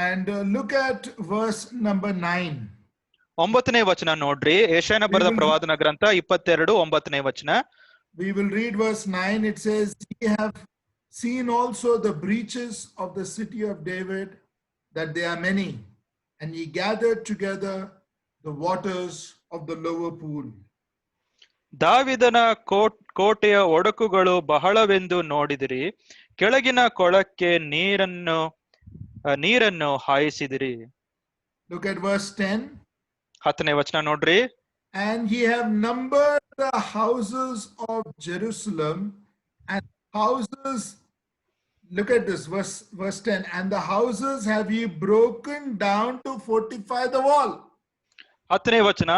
And look at verse number 9. 9ನೇ ವಚನ ನೋಡ್ರಿ. ಯೆಶಾಯನ ಬರೆದ ಪ್ರವಾದನ ಗ್ರಂಥ 22:9ನೇ ವಚನ. We will read verse 9. It says, "Ye have seen also the breaches of the city of David, that they are many, and ye gathered together the waters of the lower pool." ದಾವಿದನ ಕೋಟೆಯ ಒಡಕುಗಳು ಬಹಳವೆಂದು ನೋಡಿದಿರಿ, ಕೆಳಗಿನ ಕೊಳಕ್ಕೆ ನೀರನ್ನು ಹಾಯಿಸಿದಿರಿ. Look at verse 10. 10ನೇ ವಚನ ನೋಡ್ರಿ. "And ye have numbered the houses of Jerusalem, and houses," look at this, verse 10, "and the houses have ye broken down to fortify the wall." 10ನೇ ವಚನ,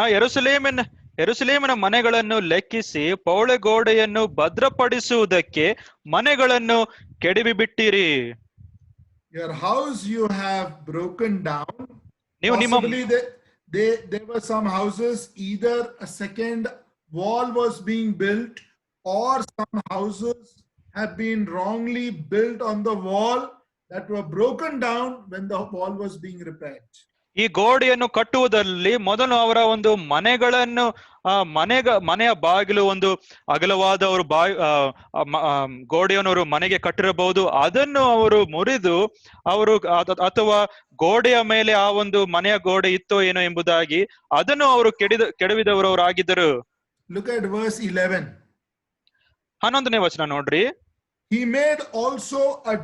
ಯೆರೂಸಲೇಮಿನ ಮನೆಗಳನ್ನು ಲೆಕ್ಕಿಸಿ ಪೌಳೆಗೋಡೆಯನ್ನು ಭದ್ರಪಡಿಸುವುದಕ್ಕೆ ಮನೆಗಳನ್ನು ಕೆಡವಿಬಿಟ್ಟಿರಿ. Your house you have broken down. Possibly there were some houses, either a second wall was being built, or some houses have been wrongly built on the wall that were broken down when the wall was being repaired. ಈ ಗೋಡೆಯನ್ನು ಕಟ್ಟುವುದರಲ್ಲಿ ಮೊದಲು ಅವರ ಒಂದು ಮನೆಗಳನ್ನು ಮನೆಯ ಬಾಗಿಲು ಒಂದು ಅಗಲವಾದ ಅವರು ಗೋಡೆಯನ್ನು ಅವರು ಮನೆಗೆ ಕಟ್ಟಿರಬಹುದು. ಅದನ್ನು ಅವರು ಮುರಿದು ಅವರು ಅಥವಾ ಗೋಡೆಯ ಮೇಲೆ ಆ ಒಂದು ಮನೆಯ ಗೋಡೆ ಇತ್ತೋ ಏನೋ ಎಂಬುದಾಗಿ ಅದನ್ನು ಅವರು ಕೆಡವಿದವರಾಗಿದ್ದರು. Look at verse 11. 11ನೇ ವಚನ ನೋಡ್ರಿ. He made also a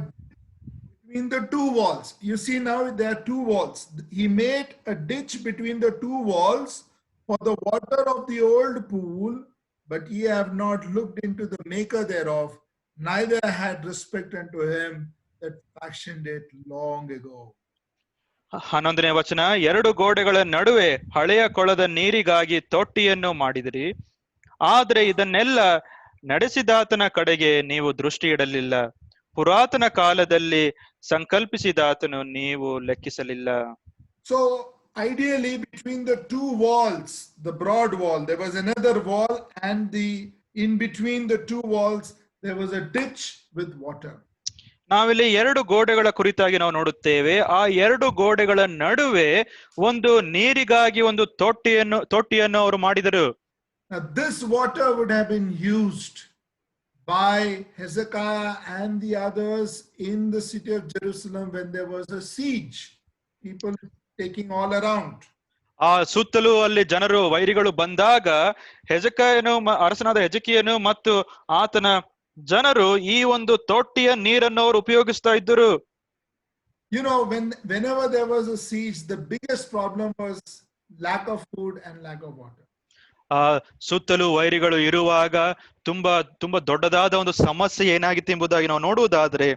between the two walls. You see now there are two walls. He made a ditch between the two walls for the water of the old pool, but ye have not looked into the maker thereof, neither had respect unto him that fashioned it long ago. 11ನೇ ವಚನ, 2 ಗೋಡೆಗಳ ನಡುವೆ ಹಳೆಯ ಕೊಳದ ನೀರಿಗಾಗಿ ತೊಟ್ಟಿಯನ್ನು ಮಾಡಿದಿರಿ, ಆದ್ರೆ ಇದನ್ನೆಲ್ಲ ನಡೆಸಿದಾತನ ಕಡೆಗೆ ನೀವು ದೃಷ್ಟಿ ಇಡಲಿಲ್ಲ, ಪುರಾತನ ಕಾಲದಲ್ಲಿ ಸಂಕಲ್ಪಿಸಿದಾತನು ನೀವು ಲೆಕ್ಕಿಸಲಿಲ್ಲ. So ideally between the two walls, the broad wall, there was another wall, and in between the two walls there was a ditch with water. ನಾವಿಲ್ಲಿ 2 ಗೋಡೆಗಳ ಕುರಿತಾಗಿ ನಾವು ನೋಡುತ್ತೇವೆ. ಆ 2 ಗೋಡೆಗಳ ನಡುವೆ ಒಂದು ನೀರಿಗಾಗಿ ಒಂದು ತೊಟ್ಟಿಯನ್ನು ಅವರು ಮಾಡಿದರು. Now this water would have been used by Hezekiah and the others in the city of Jerusalem when there was a siege, people taking all around. ಆ ಸುತ್ತಲೂ ಅಲ್ಲಿ ಜನರು ವೈರಿಗಳು ಬಂದಾಗ ಅರಸನಾದ ಹೆಜ್ಕಿಯನು ಮತ್ತು ಆತನ ಜನರು ಈ ಒಂದು ತೊಟ್ಟಿಯ ನೀರನ್ನು ಅವರು ಉಪಯೋಗಿಸ್ತಾ ಇದ್ದರು. You know, whenever there was a siege, the biggest problem was lack of food and lack of water. ಸುತ್ತಲೂ ವೈರಿಗಳು ಇರುವಾಗ ತುಂಬಾ ದೊಡ್ಡದಾದ ಒಂದು ಸಮಸ್ಯೆ ಏನಾಗಿತ್ತು ಎಂಬುದಾಗಿ ನಾವು ನೋಡುವುದಾದ್ರೆ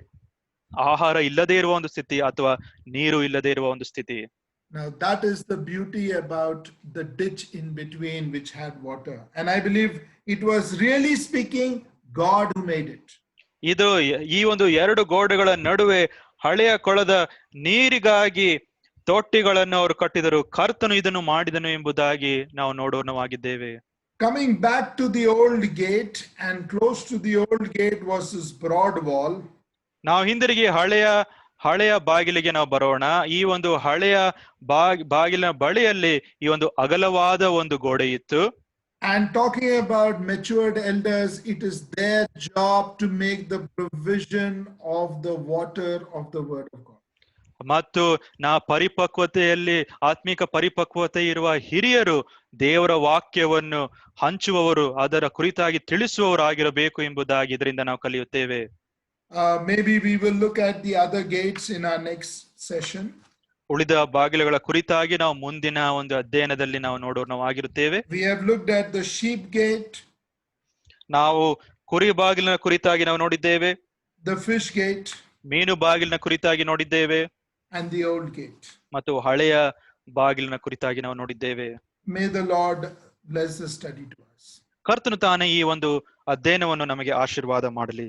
ಆಹಾರ ಇಲ್ಲದೆ ಇರುವ ಒಂದು ಸ್ಥಿತಿ ಅಥವಾ ನೀರು ಇಲ್ಲದೆ ಇರುವ ಒಂದು ಸ್ಥಿತಿ. Now that is the beauty about the ditch in between which had water. And I believe it was really speaking God who made it. ಇದು ಈ ಒಂದು ಎರಡು ಗೋಡೆಗಳ ನಡುವೆ ಹಳೆಯ ಕೊಳದ ನೀರಿಗಾಗಿ ತೊಟ್ಟಿಗಳನ್ನು ಅವರು ಕಟ್ಟಿದರು, ಕರ್ತನು ಇದನ್ನು ಮಾಡಿದನು ಎಂಬುದಾಗಿ ನಾವು ನೋಡೋಣವಾಗಿದ್ದೇವೆ. Coming back to the old gate, and close to the old gate was this broad wall. ನಾವು ಹಿಂದಿರುಗಿ ಹಳೆಯ ಬಾಗಿಲಿಗೆ ನಾವು ಬರೋಣ. ಈ ಒಂದು ಹಳೆಯ ಬಾಗಿಲಿನ ಬಳಿಯಲ್ಲಿ ಈ ಒಂದು ಅಗಲವಾದ ಒಂದು ಗೋಡೆ ಇತ್ತು. And talking about matured elders, it is their job to make the provision of the water of the word of God. ಮತ್ತು ಪರಿಪಕ್ವತೆಯಲ್ಲಿ ಆತ್ಮಿಕ ಪರಿಪಕ್ವತೆ ಇರುವ ಹಿರಿಯರು ದೇವರ ವಾಕ್ಯವನ್ನು ಹಂಚುವವರು, ಅದರ ಕುರಿತಾಗಿ ತಿಳಿಸುವವರಾಗಿರಬೇಕು ಎಂಬುದಾಗಿ ಇದರಿಂದ ನಾವು ಕಲಿಯುತ್ತೇವೆ. Maybe we will look at the other gates in our next session. ಉಳಿದ ಬಾಗಿಲುಗಳ ಕುರಿತಾಗಿ ನಾವು ಮುಂದಿನ ಒಂದು ಅಧ್ಯಯನದಲ್ಲಿ ನಾವು ನೋಡೋಣವಾಗಿರುತ್ತೇವೆ. We have looked at the sheep gate. ನಾವು ಕುರಿ ಬಾಗಿಲಿನ ಕುರಿತಾಗಿ ನಾವು ನೋಡಿದ್ದೇವೆ. The fish gate. ಮೀನು ಬಾಗಿಲಿನ ಕುರಿತಾಗಿ ನೋಡಿದ್ದೇವೆ. And the old gate. ಮತ್ತು ಹಳೆಯ ಬಾಗಿಲಿನ ಕುರಿತಾಗಿ ನಾವು ನೋಡಿದ್ದೇವೆ. May the Lord bless the study to us. ಕರ್ತನು ತಾನೇ ಈ ಒಂದು ಅಧ್ಯಯನವನ್ನು ನಮಗೆ ಆಶೀರ್ವಾದ ಮಾಡಲಿ.